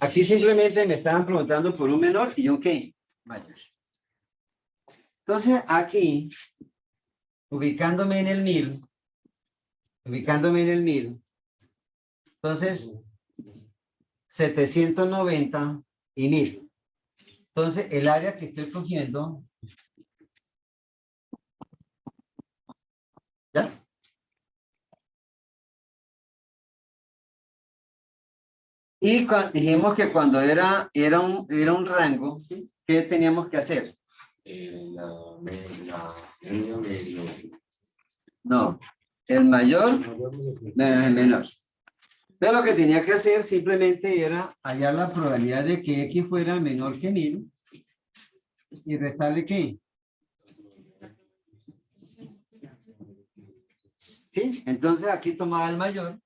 Aquí simplemente me estaban preguntando por un menor y un qué, mayor. Entonces, aquí, ubicándome en el 1000, entonces, 790 y 1000. Entonces, el área que estoy cogiendo, ¿ya? Y dijimos que cuando era un rango, ¿sí? ¿Qué teníamos que hacer? No, el mayor menos el menor. Pero lo que tenía que hacer simplemente era hallar la probabilidad de que X fuera menor que 1000 y restarle ¿qué? ¿Sí? Entonces aquí tomaba el mayor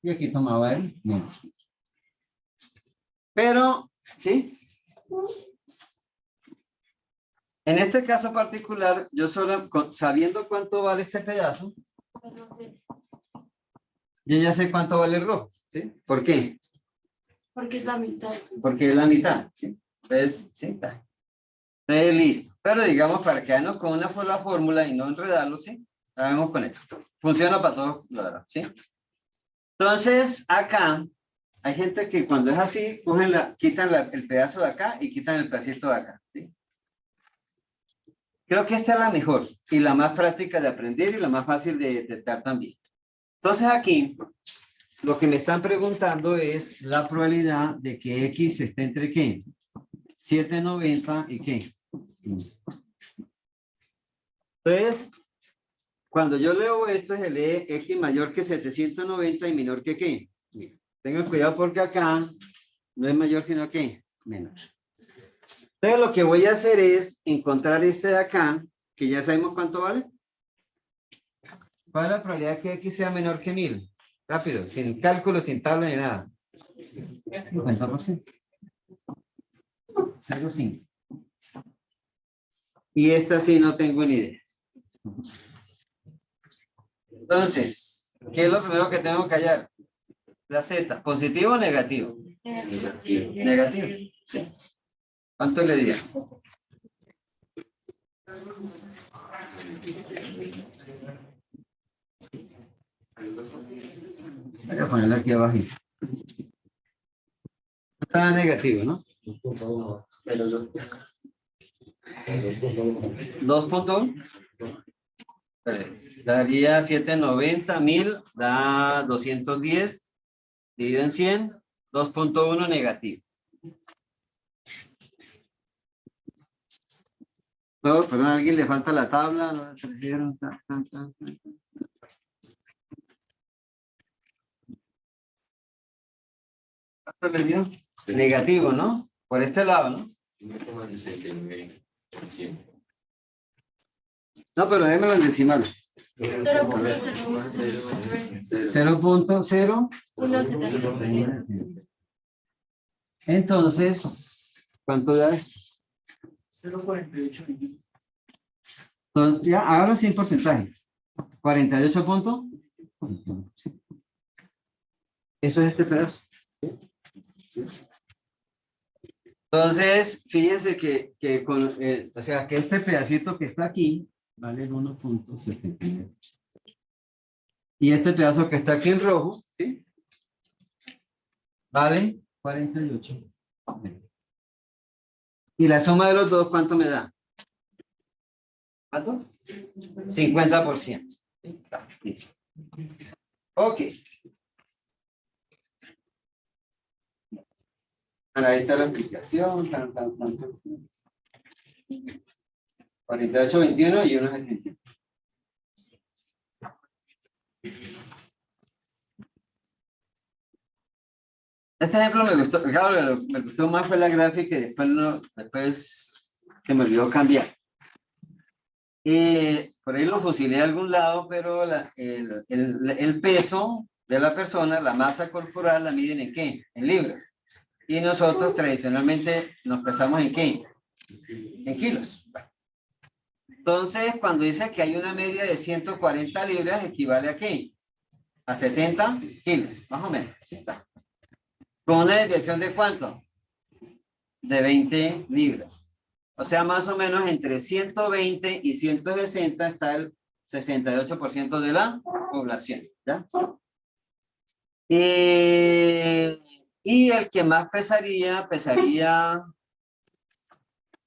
y aquí tomaba el menor. Pero, ¿sí? En este caso particular, yo solo, sabiendo cuánto vale este pedazo, yo ya sé cuánto vale el rojo, ¿sí? ¿Por qué? Porque es la mitad. Porque es la mitad, ¿sí? Entonces, sí, está. Entonces, listo. Pero digamos, para quedarnos con una sola fórmula y no enredarlo, ¿sí? Sabemos con eso. Funciona para todos lados, ¿sí? Entonces, acá, hay gente que cuando es así, quitan el pedazo de acá y quitan el pedacito de acá, ¿sí? Creo que esta es la mejor y la más práctica de aprender y la más fácil de detectar también. Entonces aquí, lo que me están preguntando es la probabilidad de que X esté entre ¿qué? 790 y ¿qué? Entonces, cuando yo leo esto, se lee X mayor que 790 y menor que ¿qué? Tengan cuidado porque acá no es mayor sino que menor. Entonces, lo que voy a hacer es encontrar este de acá, que ya sabemos cuánto vale. ¿Cuál es la probabilidad de que X sea menor que 1000? Rápido, sin cálculo, sin tabla ni nada. 50%. 0,5. Y esta sí no tengo ni idea. Entonces, ¿qué es lo primero que tengo que hallar? La Z, ¿positivo o negativo? Negativo. Sí. ¿Cuánto le diría? Voy a ponerlo aquí abajo. Está negativo, ¿no? 2.1. Daría 790, 1000, da 210, dividido en 100, 2.1 negativo. No, perdón, a alguien le falta la tabla. No, ¿cuánto le dio? Negativo, ¿no? Por este lado, ¿no? No, pero démelo en decimales. 0.0. Entonces, ¿cuánto da esto? 0.48. Entonces, ya, ahora sí en porcentaje. 48 puntos. Eso es este pedazo. Entonces, fíjense que con, o sea, que este pedacito que está aquí vale el 1.79. Y este pedazo que está aquí en rojo, ¿sí? Vale 48. Y la suma de los dos, ¿cuánto me da? ¿Cuánto? 50%. Ok. Ahí está la aplicación. 4821 y 1.71. Este ejemplo me gustó, claro, me gustó más fue la gráfica y después, después que me olvidó cambiar. Por ahí lo fusilé a algún lado, pero el peso de la persona, la masa corporal, la miden ¿en qué? En libras. Y nosotros tradicionalmente nos pesamos ¿en qué? En kilos. Bueno. Entonces, cuando dice que hay una media de 140 libras, ¿equivale a qué? A 70 kilos, más o menos. ¿Sí? Con una desviación de ¿cuánto? De 20 libras. O sea, más o menos entre 120 y 160 está el 68% de la población. ¿Ya? Y el que más pesaría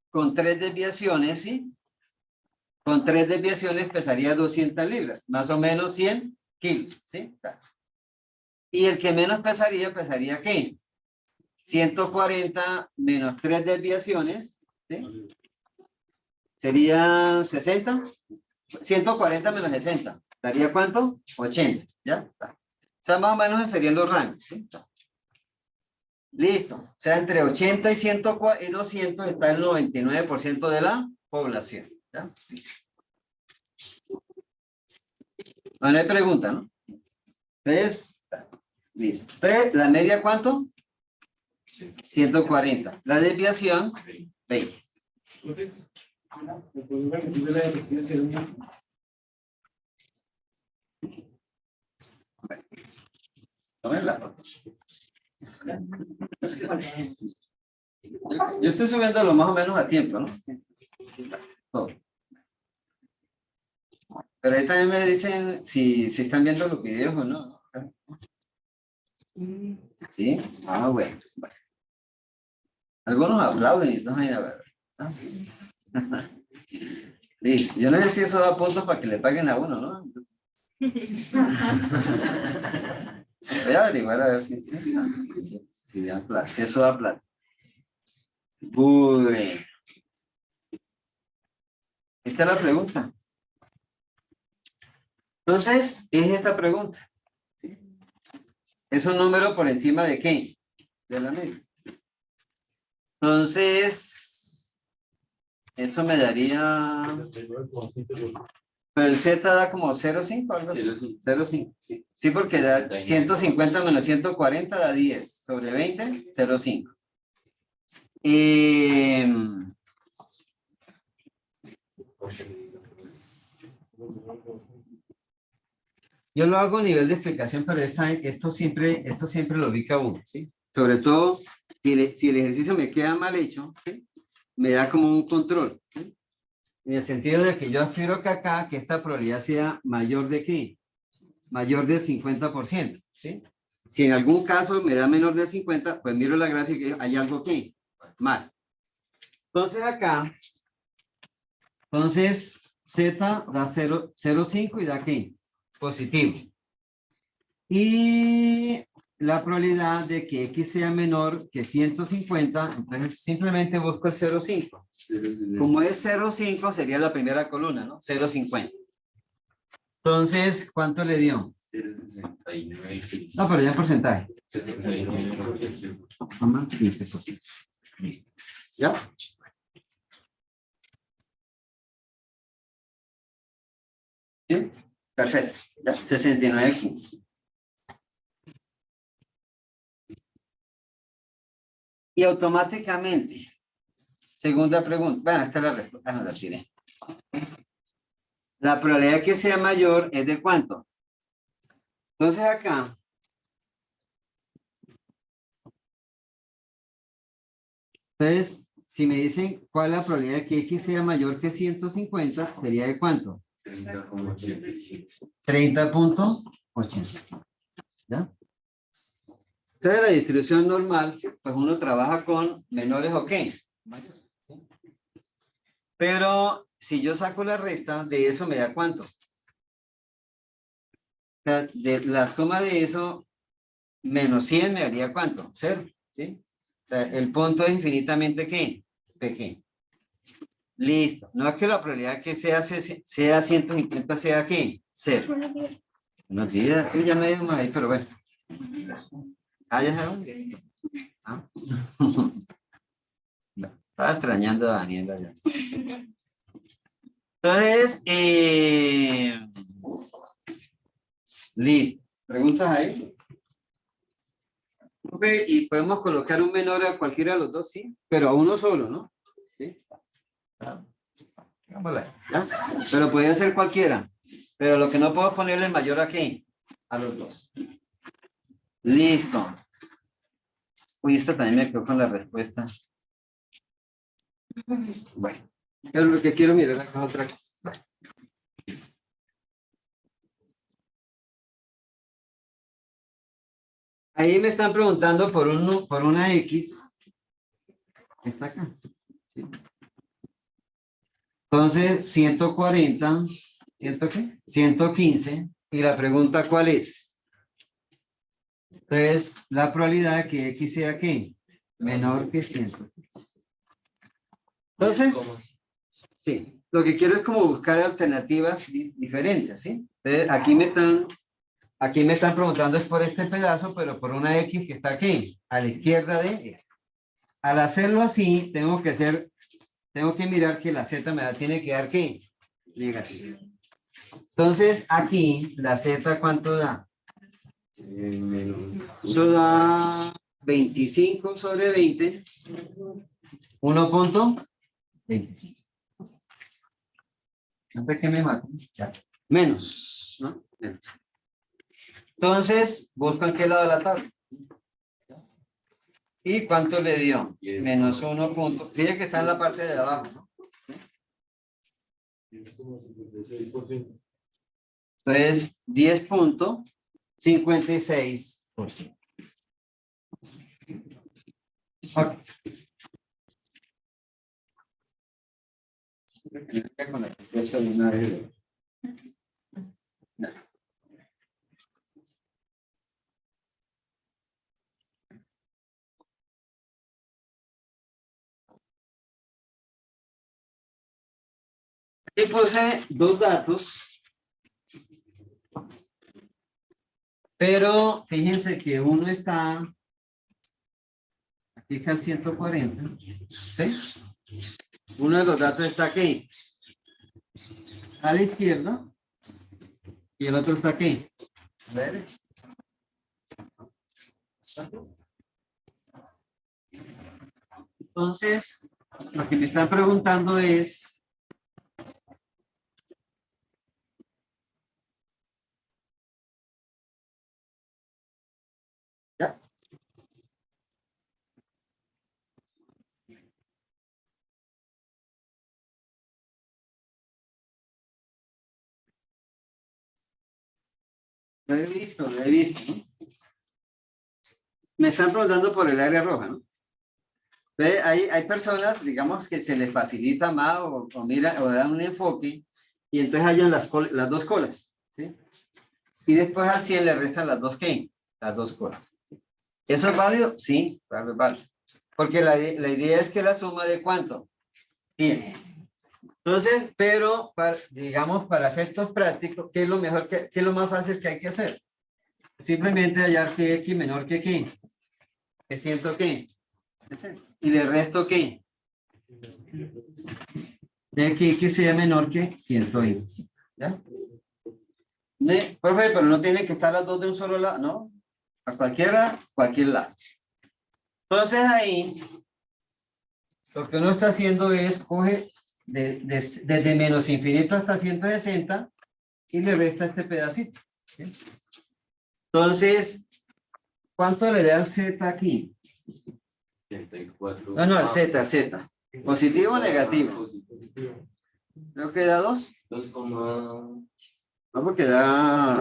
con 3 desviaciones, ¿sí? Con 3 desviaciones pesaría 200 libras, más o menos 100 kilos, ¿sí? Y el que menos pesaría ¿qué? 140 menos 3 desviaciones, ¿sí? Sería 60. 140 menos 60. ¿Daría cuánto? 80. ¿Ya? O sea, más o menos serían los rangos. ¿Sí? Listo. O sea, entre 80 y 200 está el 99% de la población. ¿Ya? No hay pregunta, ¿no? 3. Listo. 3, ¿la media cuánto? 140. La desviación, 20. Yo estoy subiéndolo más o menos a tiempo, ¿no? Todo. Pero ahí también me dicen si están viendo los videos o no. ¿Sí? Ah, bueno. Algunos aplauden y entonces a ver. Listo. Yo no sé si eso da puntos para que le paguen a uno, ¿no? Voy a averiguar a ver si da plata, si eso da plata. Bueno. Esta es la pregunta. Entonces, es esta pregunta. ¿Es un número por encima de qué? De la media. Entonces, eso me daría... Pero el Z da como 0,5 algo así. 0,5. Sí. Sí, porque da 150 menos 140 da 10. Sobre 20, 0,5. Yo lo hago a nivel de explicación, pero esto siempre lo ubica uno, ¿sí? Sobre todo, si el ejercicio me queda mal hecho, ¿sí? Me da como un control, ¿sí? En el sentido de que yo aspiro que acá, que esta probabilidad sea mayor de ¿qué? Mayor del 50%, ¿sí? Si en algún caso me da menor del 50, pues miro la gráfica y digo, hay algo que mal. Entonces acá, Z da 0,5 y da ¿qué? Positivo. Y la probabilidad de que X sea menor que 150, entonces simplemente busco el 0,5. Como es 0,5 sería la primera columna, ¿no? 0,50. Entonces, ¿cuánto le dio? 0,69. No, pero ya en porcentaje. 69%. Listo. ¿Ya? ¿Sí? Perfecto. Ya, 69,15. Y automáticamente, segunda pregunta. Bueno, esta es la respuesta, no la tiré. La probabilidad de que sea mayor es de ¿cuánto? Entonces acá, entonces, si me dicen cuál es la probabilidad de que X sea mayor que 150, sería de ¿cuánto? 30,80. ¿Ya? Entonces la distribución normal, pues uno trabaja con menores o qué. Pero si yo saco la resta, de eso me da ¿cuánto? La suma de eso menos 100 me daría ¿cuánto? 0, ¿sí? O sea, el punto es infinitamente ¿qué? Pequeño. Listo. No es que la probabilidad que sea 150 sea ¿qué? 0. Buenos días. Uy, ya me dio más ahí, pero bueno. Ah, ya saben. Ah. No, estaba extrañando a Daniela ya. Entonces, listo. ¿Preguntas ahí? Ok, y podemos colocar un menor a cualquiera de los dos, sí, pero a uno solo, ¿no? Sí. ¿Ya? Pero podría ser cualquiera. Pero lo que no puedo ponerle mayor a qué? A los dos. Listo. Uy, esta también me quedó con la respuesta. Bueno, pero lo que quiero mirar acá otra cosa. Ahí me están preguntando por una X. Está acá. ¿Sí? Entonces, 140, ¿ciento qué? 115. Y la pregunta, ¿cuál es? Entonces, la probabilidad de que X sea ¿qué? Menor que 115. Entonces, sí, lo que quiero es como buscar alternativas diferentes, ¿sí? Entonces, aquí me están preguntando es por este pedazo, pero por una X que está aquí, a la izquierda de esta. Al hacerlo así, tengo que mirar que la Z me tiene que dar ¿qué? Negativo. Entonces, aquí, la Z, ¿cuánto da? Eso da 25 sobre 20. 1.25. Antes que me maten. Menos, ¿no? Menos. Entonces, busco en qué lado de la tabla. ¿Y cuánto le dio? Menos 1 punto. Fíjate que está en la parte de abajo, ¿no? Entonces, 10.56%. Ok. Con la respuesta de una vez. Aquí puse dos datos, pero fíjense que uno está, aquí está el 140, ¿sí? Uno de los datos está aquí, a la izquierda, y el otro está aquí, a la derecha. Entonces, lo que me están preguntando es, ¿ya? Lo he visto, ¿no? Me están preguntando por el área roja, ¿no? Entonces, hay personas, digamos, que se les facilita más o mira, o dan un enfoque y entonces hallan las dos colas, ¿sí? Y después a 100 le restan las dos, ¿qué? Las dos colas. ¿Eso es válido? Sí, claro, es válido. Porque la idea es que la suma de ¿cuánto? 100. Entonces, pero, digamos, para efectos prácticos, ¿qué es lo mejor, qué es lo más fácil que hay que hacer? Simplemente hallar que X menor que ¿qué? Que 100 ¿qué? Y le resto ¿qué? De que X sea menor que 125. ¿Ya? Profe, pero no tienen que estar las dos de un solo lado, ¿no? A cualquier lado. Entonces ahí, lo que uno está haciendo es coge desde menos infinito hasta 160 y le resta este pedacito. ¿Sí? Entonces, ¿cuánto le da el Z aquí? 34. No, el Z. ¿Positivo o negativo? Creo que da 2. 2, No, porque da...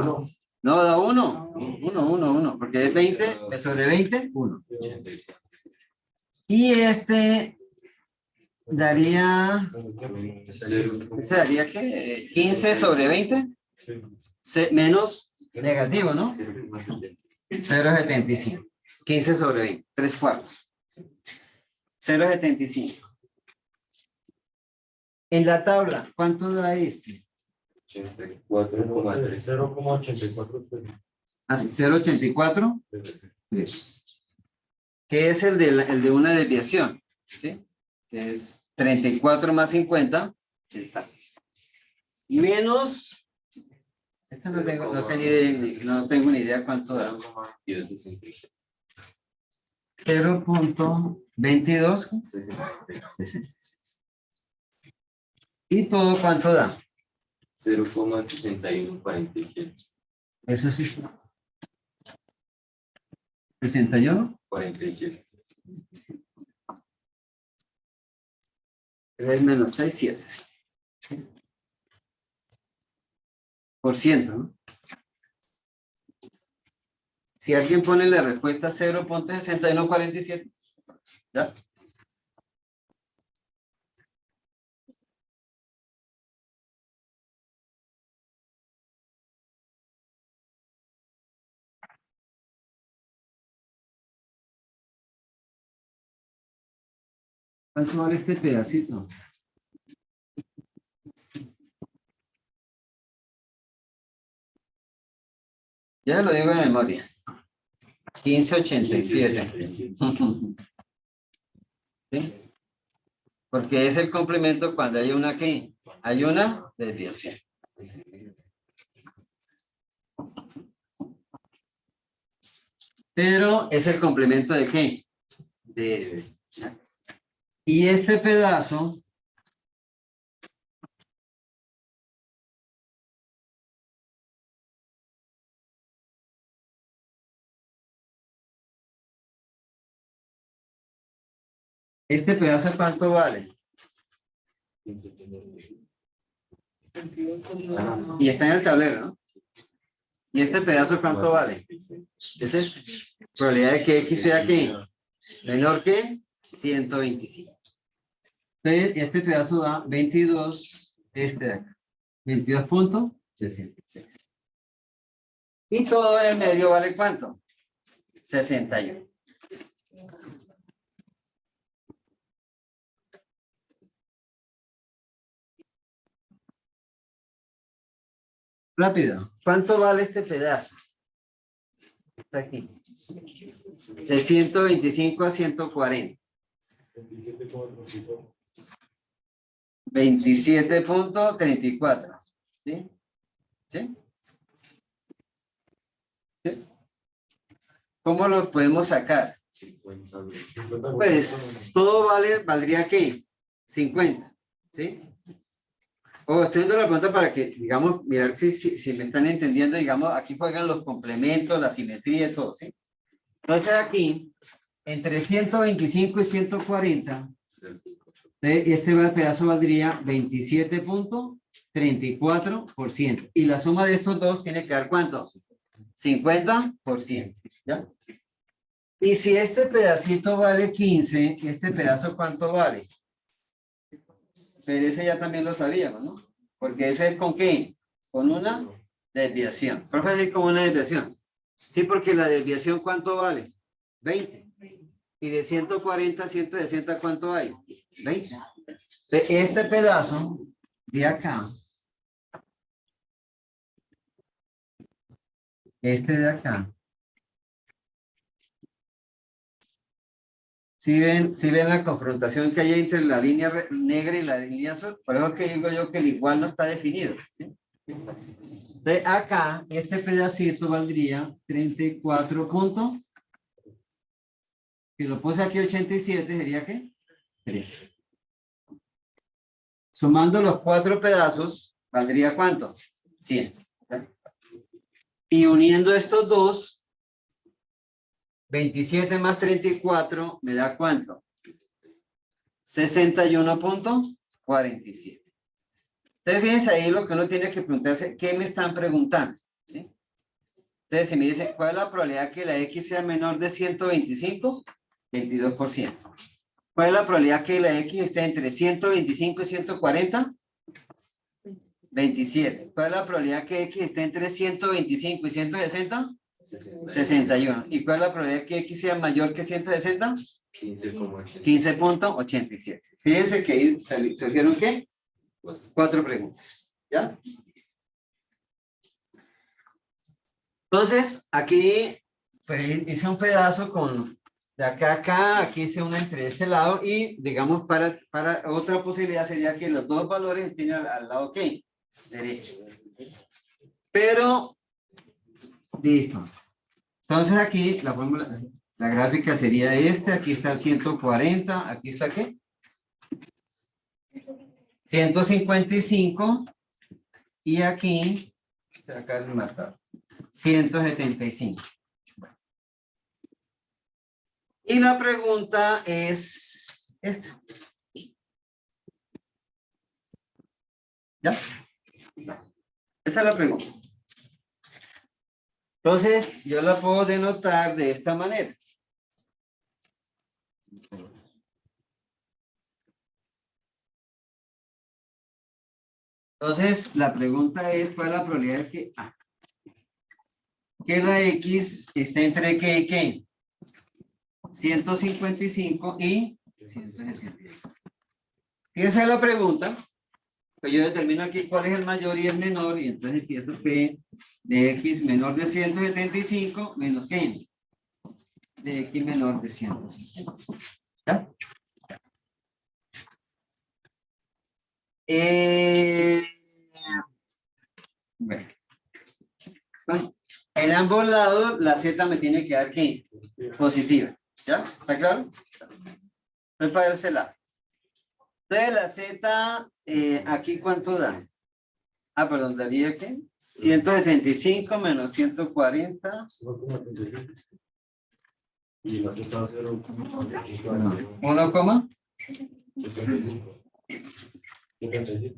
No, da 1. 1, porque es 20 sobre 20, 1. Y este daría... ¿Ese daría qué? 15 sobre 20 menos Negativo, ¿no? 0,75. 15 sobre 20, 3/4. 0,75. En la tabla, ¿cuánto da este? 84,3. 0,84. Así, 0,84. Que es el de una desviación, ¿sí? Que es 34 más 50. Está. Y menos, esto no tengo, no sé no tengo ni idea cuánto da. 0,22. 66. ¿Y todo cuánto da? 0,6147. Eso sí. 61. 47. 3 menos 6, 7. Por ciento, ¿no? Si alguien pone la respuesta 0,6147, ¿ya? ¿Cuánto vale este pedacito? Ya lo digo de memoria. 1587. ¿Sí? Porque es el complemento cuando hay una ¿qué? Hay una desviación. Pero es el complemento de ¿qué? De este. Y este pedazo ¿cuánto vale? Y está en el tablero, ¿no? ¿Y este pedazo cuánto vale? ¿Es este? Probabilidad de que X sea ¿qué? Menor que 125. Entonces, este pedazo da 22, este de acá. 22.66. Y todo en medio vale ¿cuánto? 61. Rápido. ¿Cuánto vale este pedazo? Está aquí. De 125 a 140. 27.34. ¿Sí? ¿Sí? ¿Sí? ¿Cómo lo podemos sacar? Pues todo valdría ¿qué? 50. ¿Sí? Estoy dando la pregunta para que, digamos, mirar si me están entendiendo, digamos, aquí juegan los complementos, la simetría y todo, ¿sí? Entonces aquí, entre 125 y 140, y este pedazo valdría 27.34%. Y la suma de estos dos tiene que dar ¿cuánto? 50%, ¿ya? Y si este pedacito vale 15, ¿este pedazo cuánto vale? Pero ese ya también lo sabíamos, ¿no? Porque ese es ¿con qué? Con una desviación. ¿Por qué decir con una desviación? Sí, porque la desviación ¿cuánto vale? 20. Y de 140 a 160 ¿cuánto hay? 20. Este pedazo de acá, este de acá, si ven la confrontación que hay entre la línea negra y la línea azul, por eso que digo yo que el igual no está definido, ¿sí? De acá, este pedacito valdría 34 puntos. Si lo puse aquí 87, ¿sería qué? 13. Sumando los 4 pedazos, ¿valdría cuánto? 100. ¿Sí? Y uniendo estos dos, 27 más 34, ¿me da cuánto? 61.47. Entonces, fíjense ahí lo que uno tiene que preguntarse, ¿qué me están preguntando? ¿Sí? Entonces, si me dicen, ¿cuál es la probabilidad que la X sea menor de 125? 22%. ¿Cuál es la probabilidad que la X esté entre 125 y 140? 27. ¿Cuál es la probabilidad que X esté entre 125 y 160? 61. ¿Y cuál es la probabilidad que X sea mayor que 160? 15,8. 15.87. Fíjense que ahí surgieron ¿qué? 4 preguntas. ¿Ya? Entonces, aquí pues, hice un pedazo con de acá a acá, aquí hice una entre este lado y digamos para otra posibilidad sería que los dos valores estén al lado ¿qué? Derecho. Pero, listo. Entonces aquí la fórmula, la gráfica sería esta, aquí está el 140, aquí está ¿qué? 155 y aquí, acá el marcador, 175. Y la pregunta es esta. ¿Ya? Esa es la pregunta. Entonces, yo la puedo denotar de esta manera. Entonces, la pregunta es, ¿cuál es la probabilidad de que la X esté entre qué y qué? 155 y 175. Y esa es la pregunta. Pues yo determino aquí cuál es el mayor y el menor, y entonces empiezo P de X menor de 175 menos ¿qué? De X menor de 175. ¿Ya? Bueno. En ambos lados la Z me tiene que dar ¿qué? Positiva. ¿Ya? ¿Está claro? Entonces para ese lado. Entonces la Z, aquí ¿cuánto da? Ah, perdón, daría ¿qué? 175 menos 140. Y la total 1,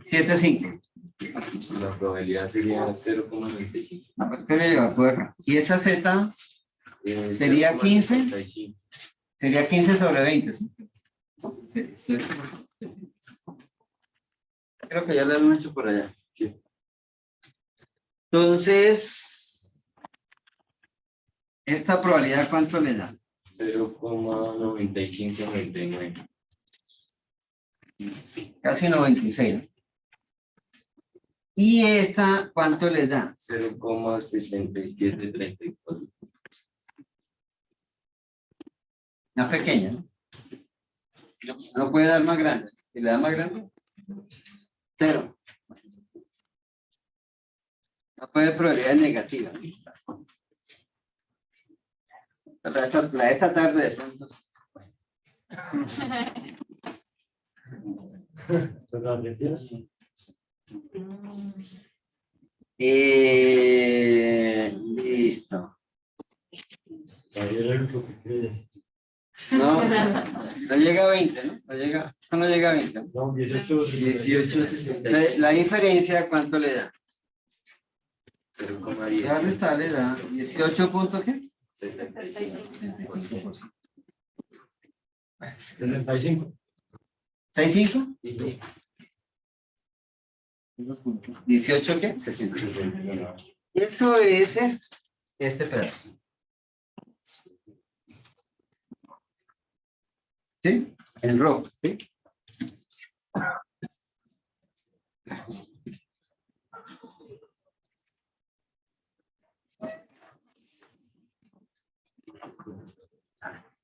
75. La probabilidad sería 0,95. Y esta Z sería 15. 0,75. Sería 15 sobre 20. ¿Sí? Sí. Creo que ya lo hemos hecho por allá. Entonces, ¿esta probabilidad cuánto le da? 0,9599. Casi 96. ¿Y esta cuánto le da? 0,7734. Una pequeña, ¿no? No puede dar más grande. Si le da más grande, 0. No puede probabilidad negativa. La de esta tarde de pronto. Listo. No, no llega a 20, ¿no? No llega a 20. No, 18,60. La diferencia, ¿cuánto le da? 0,10. Ya le da 18 puntos, ¿qué? 65. 75. 65. Sí. 18, ¿qué? 60. Eso es esto, este pedazo. ¿Sí? En rojo, ¿sí?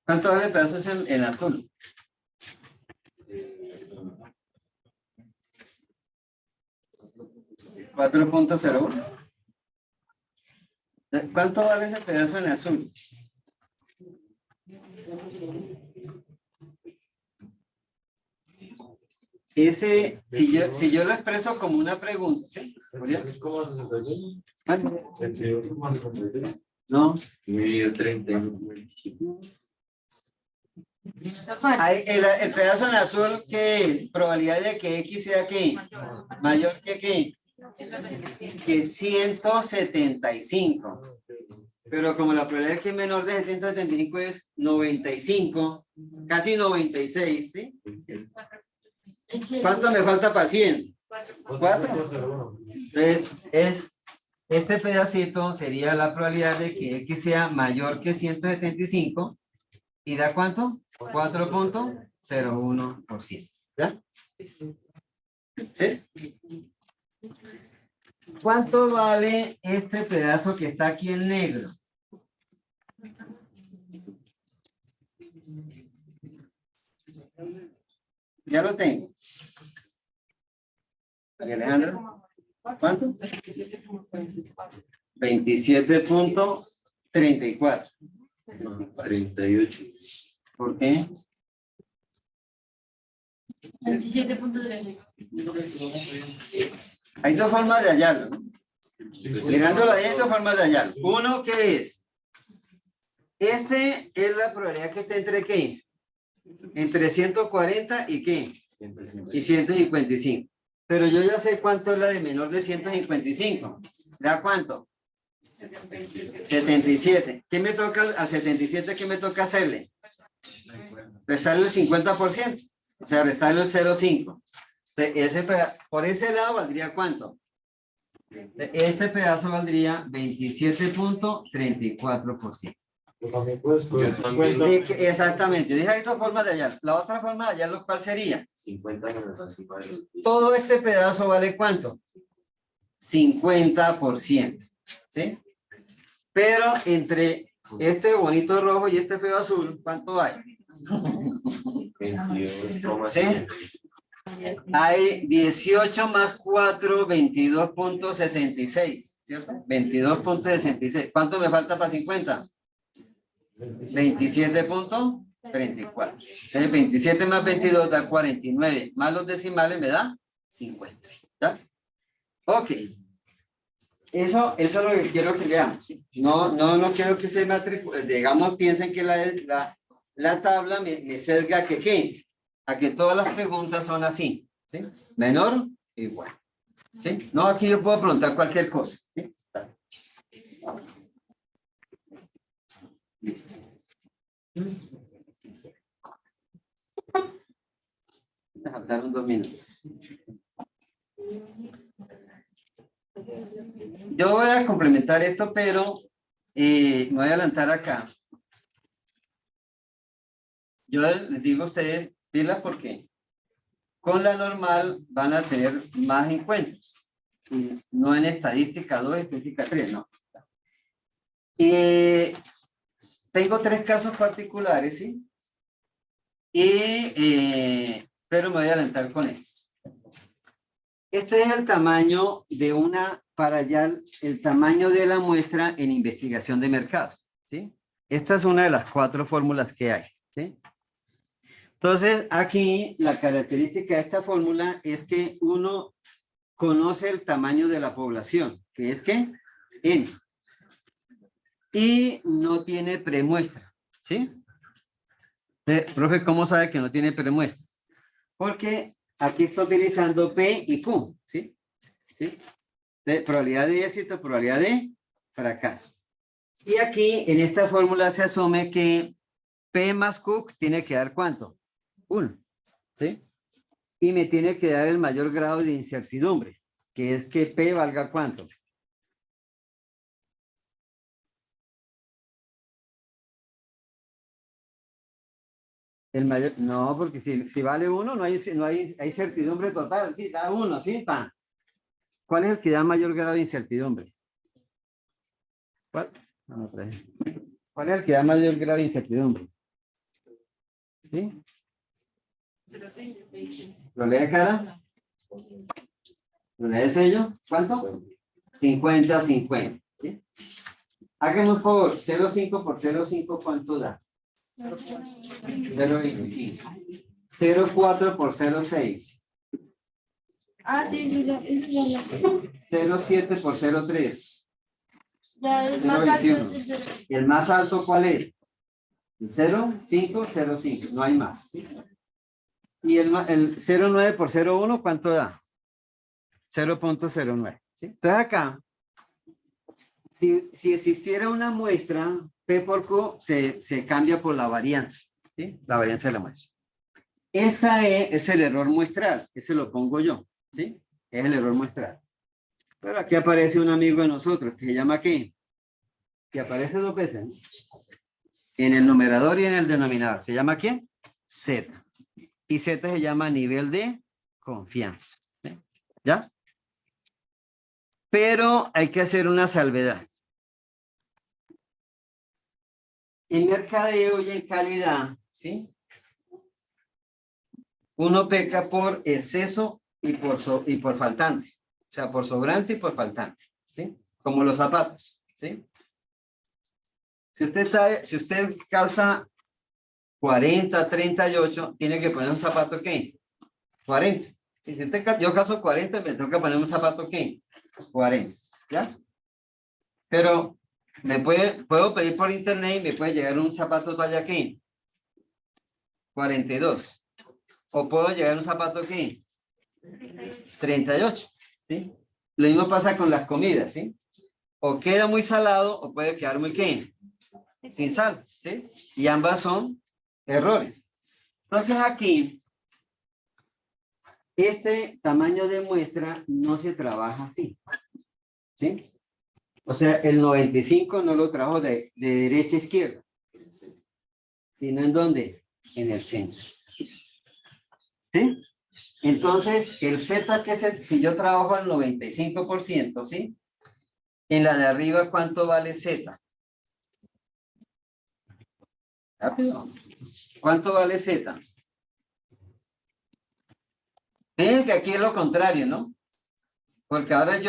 ¿Cuánto vale el pedazo en azul? 4.01. ¿Cuánto vale ese pedazo en azul? Ese, si yo lo expreso como una pregunta, ¿sí? No. Medio 31,25. El pedazo en azul, ¿qué probabilidad de que X sea qué? Mayor que qué? Que 175. Pero como la probabilidad de que es menor de 175 es 95, casi 96, ¿sí? ¿Cuánto me falta para 100? 4. Entonces, este pedacito sería la probabilidad de que X sea mayor que 175 y da ¿cuánto? 4.01%. ¿Ya? ¿Sí? ¿Cuánto vale este pedazo que está aquí en negro? Ya lo tengo. Alejandro, ¿cuánto? 27.34. 38. ¿Por qué? 27.3. Hay dos formas de hallarlo, ¿no? Mirándolo ahí hay dos formas de hallarlo. Uno, ¿qué es? Este es la probabilidad que está entre ¿qué? Entre 140 y ¿qué? Y 155. Pero yo ya sé cuánto es la de menor de 155. ¿Da cuánto? 77. ¿Qué me toca al 77? ¿Qué me toca hacerle? Restarle el 50%. O sea, restarle el 0,5. Por ese lado valdría ¿cuánto? Este pedazo valdría 27.34%. Exactamente. Dije hay dos formas de hallar. La otra forma de hallarlo, ¿cuál sería? 50 menos 50. Todo este pedazo vale ¿cuánto? 50%. ¿Sí? Pero entre este bonito rojo y este feo azul, ¿cuánto hay? 22,66. Hay 18 más 4, 22.66, ¿cierto? 22.66. ¿Cuánto me falta para 50? 27.34. Entonces 27 más 22 da 49. Más los decimales me da 50. ¿Ya? Ok. Eso es lo que quiero que veamos. ¿Sí? No quiero que se matriculen. Digamos, piensen que la tabla me sesga que ¿qué? A que todas las preguntas son así. ¿Sí? Menor, igual. ¿Sí? No, aquí yo puedo preguntar cualquier cosa. ¿Sí? Listo. Me faltaron 2 minutos. Yo voy a complementar esto, pero me voy a adelantar acá. Yo les digo a ustedes, pilas porque con la normal van a tener más encuentros. Y no en estadística 2, estadística 3, no. Tengo 3 casos particulares, ¿sí? Pero me voy a adelantar con esto. Este es el tamaño de para hallar el tamaño de la muestra en investigación de mercado, ¿sí? Esta es una de las 4 fórmulas que hay, ¿sí? Entonces, aquí la característica de esta fórmula es que uno conoce el tamaño de la población, que es que N. Y no tiene premuestra, ¿sí? Profe, ¿cómo sabe que no tiene premuestra? Porque aquí está utilizando P y Q, ¿sí? ¿Sí? De probabilidad de éxito, probabilidad de fracaso. Y aquí, en esta fórmula, se asume que P más Q tiene que dar ¿cuánto? 1, ¿sí? Y me tiene que dar el mayor grado de incertidumbre, que es que P valga ¿cuánto? El mayor, no, porque si vale 1, no hay certidumbre total. Sí, da 1, ¿sí? Pa. ¿Cuál es el que da mayor grado de incertidumbre? ¿Cuál? ¿Cuál es el que da mayor grado de incertidumbre? ¿Sí? ¿Lo lee cara? ¿Lo lee sello? ¿Cuánto? 50-50. ¿Sí? Hagamos por 0,5 por 0,5, ¿cuánto da? 0,25. 0,4 por 0,6. Ah, sí, sí, 0,7 por 0,3. ya es más alto. 0,21. ¿Y el más alto cuál es? 0,5, 0,5. No hay más. ¿Sí? Y el 0,9 por 0,1, ¿cuánto da? 0.09. ¿Sí? Entonces acá, si existiera una muestra, P por Q se cambia por la varianza. ¿Sí? La varianza de la muestra. Esta es el error muestral. Ese lo pongo yo. ¿Sí? Es el error muestral. Pero aquí aparece un amigo de nosotros que se llama ¿qué? Que aparece dos veces, ¿no? En el numerador y en el denominador. ¿Se llama quién? Z. Y Z se llama nivel de confianza. ¿Ya? Pero hay que hacer una salvedad. En mercadeo y en calidad, ¿sí? Uno peca por exceso y por faltante. O sea, por sobrante y por faltante, ¿sí? Como los zapatos, ¿sí? Si usted calza 40, 38, tiene que poner un zapato, ¿qué? 40. Si yo calzo 40, me toca poner un zapato, ¿qué? 40, ¿ya? Pero puedo pedir por internet y me puede llegar un zapato talla, ¿qué? 42. O puedo llegar un zapato, ¿qué? 38, ¿sí? Lo mismo pasa con las comidas, ¿sí? O queda muy salado o puede quedar muy, ¿qué? Sin sal, ¿sí? Y ambas son errores. Entonces aquí, este tamaño de muestra no se trabaja así, ¿sí? O sea, el 95 no lo trabajo de derecha a izquierda, sino ¿en dónde? En el centro, ¿sí? Entonces, el Z, que es si yo trabajo al 95%, ¿sí? En la de arriba, ¿cuánto vale Z? Rápido. ¿Cuánto vale Z? Miren que aquí es lo contrario, ¿no? Porque ahora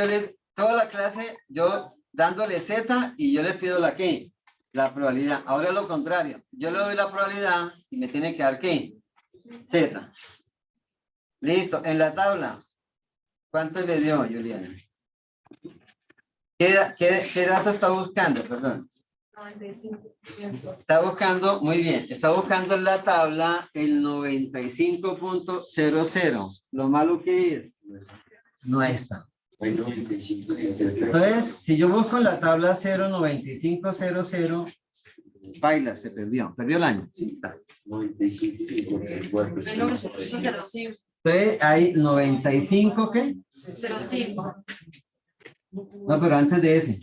toda la clase, yo dándole Z y yo le pido la ¿qué? La probabilidad. Ahora es lo contrario. Yo le doy la probabilidad y me tiene que dar ¿qué? Z. Listo. En la tabla, ¿cuánto le dio, Juliana? ¿Qué dato está buscando? Perdón. 95%. Está buscando, muy bien, está buscando en la tabla el 95.00. Lo malo que es, no está. Hay 95. Entonces, si yo busco en la tabla 0.9500, baila, se perdió el año. Sí, está. 95. Entonces, hay 95, ¿qué? 05. No, pero antes de ese.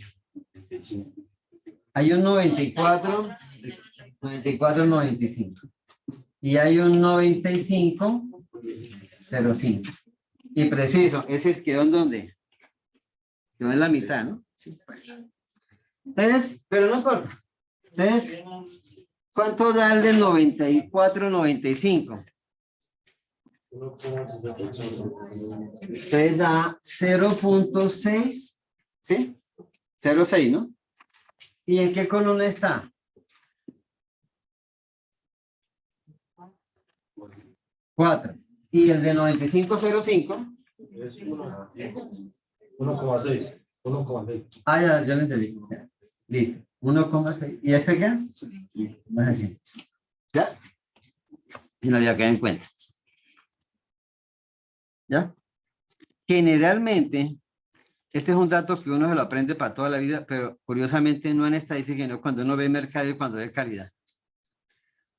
Hay un 94, 95. Y hay un 95.05. Y preciso, ese quedó en dónde? Quedó en la mitad, ¿no? Sí. Entonces, pero no importa. Entonces, ¿cuánto da el del 94.95? Entonces da 0.6, ¿sí? 0.6, ¿no? ¿Y en qué columna está? 4. ¿Y el de 95.05? 1,6. 1,6. Ah, ya lo entendí. Ya. Listo. 1,6. ¿Y este qué? No es así. ¿Ya? Y no había quedado en cuenta. ¿Ya? Generalmente, este es un dato que uno se lo aprende para toda la vida, pero curiosamente no en estadística, sino cuando uno ve mercado y cuando ve calidad.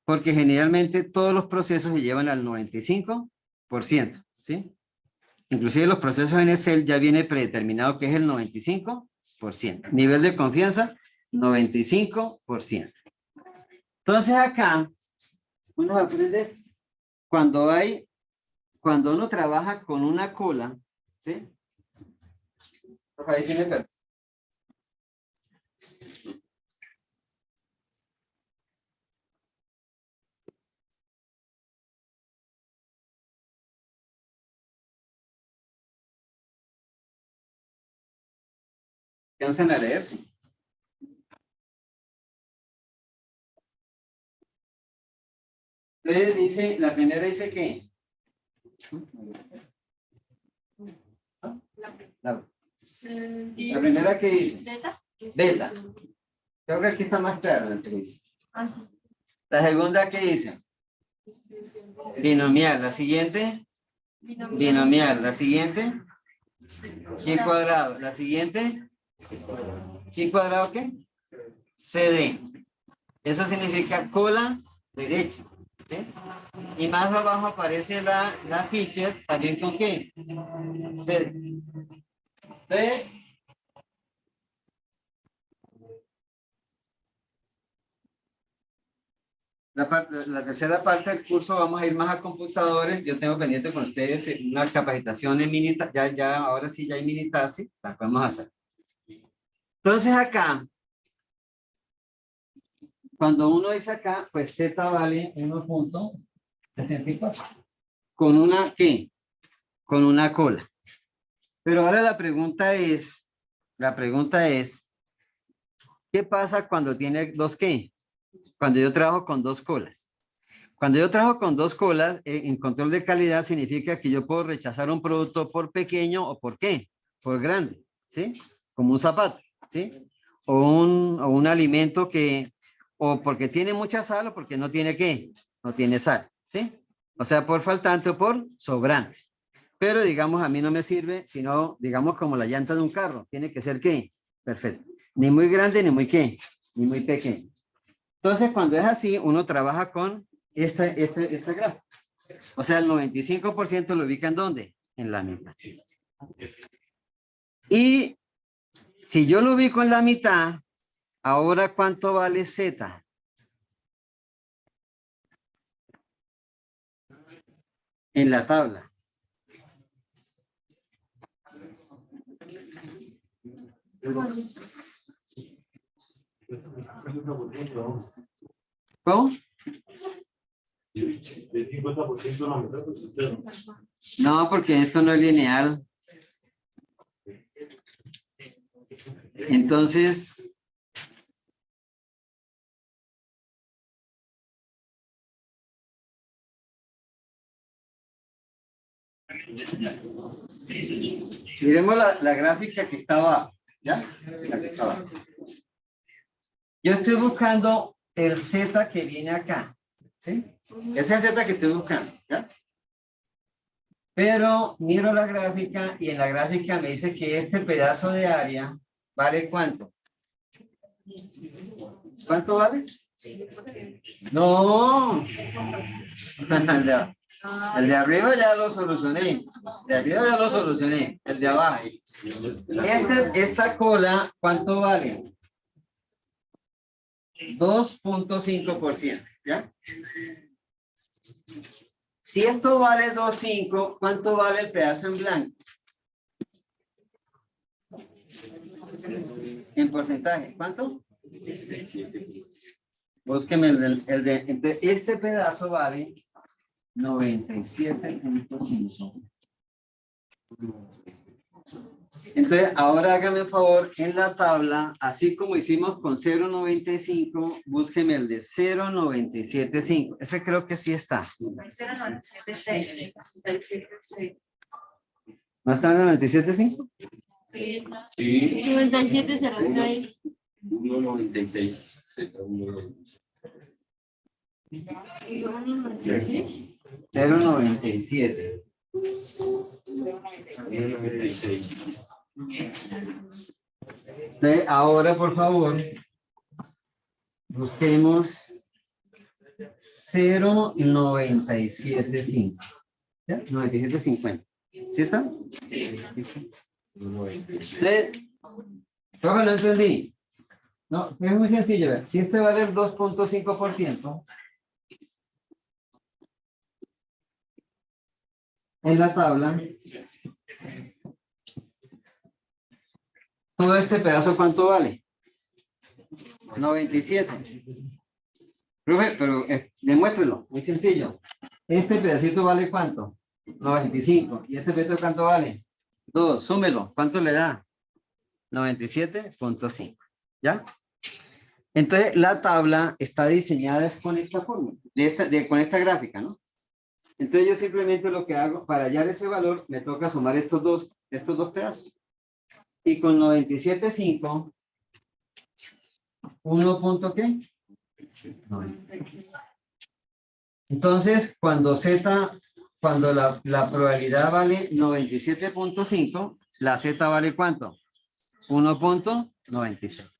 Porque generalmente todos los procesos se llevan al 95%, ¿sí? Inclusive los procesos en Excel ya viene predeterminado que es el 95%. Nivel de confianza, 95%. Entonces acá, uno aprende cuando uno trabaja con una cola, ¿sí? Ahí sí me perdí. Piensen a leerse. Entonces dice, la primera dice que la primera que dice ¿Beta? beta. Creo que aquí está más claro la que dice. Ah, sí. La segunda que dice binomial. La siguiente binomial. La siguiente chi cuadrado. La siguiente chi cuadrado ¿qué? CD. Eso significa cola derecha. ¿sí? Y más abajo aparece la feature, también con qué. C. Entonces, la tercera parte del curso vamos a ir más a computadores. Yo tengo pendiente con ustedes una capacitación en Minitab, ahora sí ya hay Minitab, sí, la podemos hacer. Entonces acá, cuando uno dice acá, pues Z vale 1.64. ¿Con una qué? Con una cola. Pero ahora la pregunta es, ¿qué pasa cuando tiene dos qué? Cuando yo trabajo con dos colas. Cuando yo trabajo con dos colas, en control de calidad significa que yo puedo rechazar un producto por pequeño o por qué, por grande, ¿sí? Como un zapato, ¿sí? O un alimento o porque tiene mucha sal o porque no tiene qué, no tiene sal, ¿sí? O sea, por faltante o por sobrante. Pero digamos, a mí no me sirve, sino, digamos, como la llanta de un carro. Tiene que ser ¿qué? Perfecto. Ni muy grande, ni muy qué, ni muy pequeño. Entonces, cuando es así, uno trabaja con este gráfico. O sea, el 95% lo ubica ¿en dónde? En la mitad. Y si yo lo ubico en la mitad, ahora ¿cuánto vale Z? En la tabla. ¿Cómo? No, porque esto no es lineal. Entonces, miremos la gráfica que está abajo, ¿ya? La que está abajo. Yo estoy buscando el Z que viene acá, ¿sí? Ese es el Z que estoy buscando, ¿ya? Pero miro la gráfica y en la gráfica me dice que este pedazo de área vale ¿cuánto? ¿Cuánto vale? No. El de arriba ya lo solucioné. De arriba ya lo solucioné. El de abajo. Esta cola, ¿cuánto vale? 2.5%, ¿ya? Si esto vale 2.5, ¿cuánto vale el pedazo en blanco? En porcentaje, ¿cuánto? Búsqueme entonces, este pedazo vale 97.5. Entonces, ahora hágame un favor, en la tabla, así como hicimos con 0.95, búsqueme el de 0.975. Ese creo que sí está. 0.976. ¿No está en el 97.5? Sí, está. Sí. 97.06. 1.96. 0.97. 1.96. Entonces, ahora, por favor, busquemos 0.975. ¿Ya? 97.50. ¿Sí está? Entonces, profe, no entendí. No, es muy sencillo. ¿Ver? Si este vale el 2.5%, en la tabla, todo este pedazo, ¿cuánto vale? 97. Profe, pero demuéstrelo, muy sencillo. Este pedacito vale ¿cuánto? 95. ¿Y este pedacito cuánto vale? 2, súmelo. ¿Cuánto le da? 97.5. ¿Ya? Entonces, la tabla está diseñada con esta forma, con esta gráfica, ¿no? Entonces, yo simplemente lo que hago, para hallar ese valor, me toca sumar estos dos pedazos. Y con 97.5, 1 punto ¿qué? 90. Entonces, cuando la probabilidad vale 97.5, la Z vale ¿cuánto? 1.96.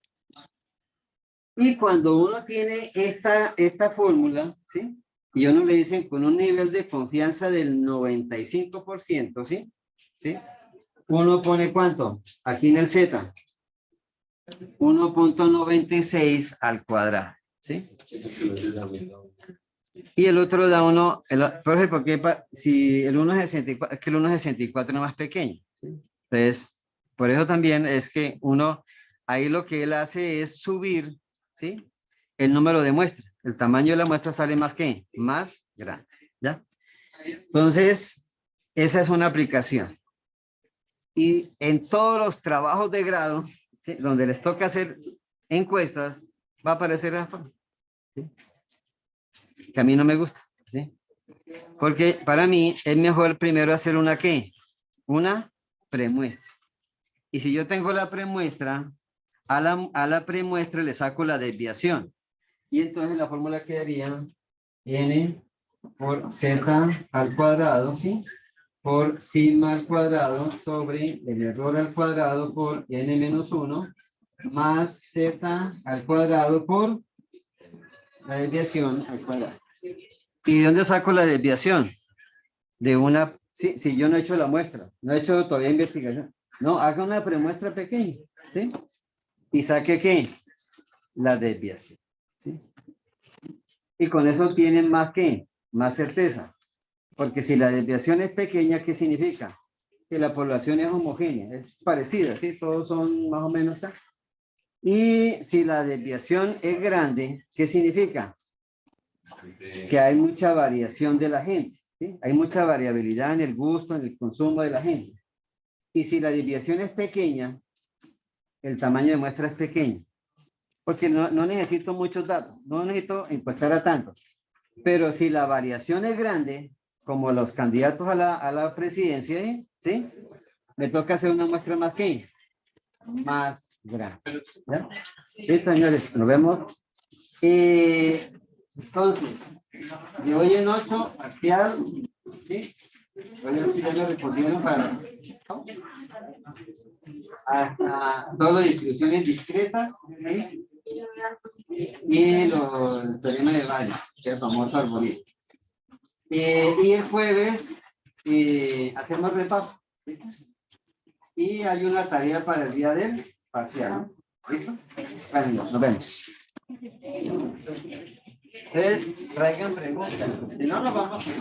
Y cuando uno tiene esta fórmula, ¿sí? y uno le dicen con un nivel de confianza del 95%, ¿sí? ¿Sí? Uno pone ¿cuánto? Aquí en el Z. 1.96 al cuadrado, ¿sí? Y el otro da uno, por ejemplo, si el 1.64, es que el 1.64 es más pequeño, ¿sí? Entonces, por eso también es que uno, ahí lo que él hace es subir, ¿sí? El número de muestras. El tamaño de la muestra sale más que, más grande, ¿ya? Entonces, esa es una aplicación. Y en todos los trabajos de grado, ¿sí? Donde les toca hacer encuestas, va a aparecer la forma, ¿sí? Que a mí no me gusta, ¿sí? Porque para mí es mejor primero hacer una ¿qué? Una premuestra. Y si yo tengo la premuestra, a la premuestra le saco la desviación. Y entonces la fórmula quedaría n por z al cuadrado, ¿sí? Por sigma al cuadrado sobre el error al cuadrado por n menos 1 más z al cuadrado por la desviación al cuadrado. ¿Y de dónde saco la desviación? De una, sí, si yo no he hecho la muestra, no he hecho todavía investigación. No, haga una premuestra pequeña, ¿sí? Y saque ¿qué? La desviación, ¿sí? Y con eso tienen más ¿qué? Más certeza. Porque si la desviación es pequeña, ¿qué significa? Que la población es homogénea, es parecida, ¿sí? Todos son más o menos tal. Y si la desviación es grande, ¿qué significa? Que hay mucha variación de la gente, ¿sí? Hay mucha variabilidad en el gusto, en el consumo de la gente. Y si la desviación es pequeña, el tamaño de muestra es pequeño. Porque no necesito muchos datos, no necesito encuestar a tantos. Pero si la variación es grande, como los candidatos a la presidencia, ¿sí? Me toca hacer una muestra más que más grande. ¿Ya? Listo, señores, nos vemos. Entonces, de hoy en 8, parcial, ¿sí? Hoy ya lo respondieron para hasta solo distribuciones discretas, ¿sí? Y los teoremas de Bayes, que es el famoso arbolito. Y el jueves hacemos repaso, ¿sí? Y hay una tarea para el día del parcial, ¿no? ¿Listo? Bueno, nos vemos. Ustedes traigan preguntas. Si no, nos vamos a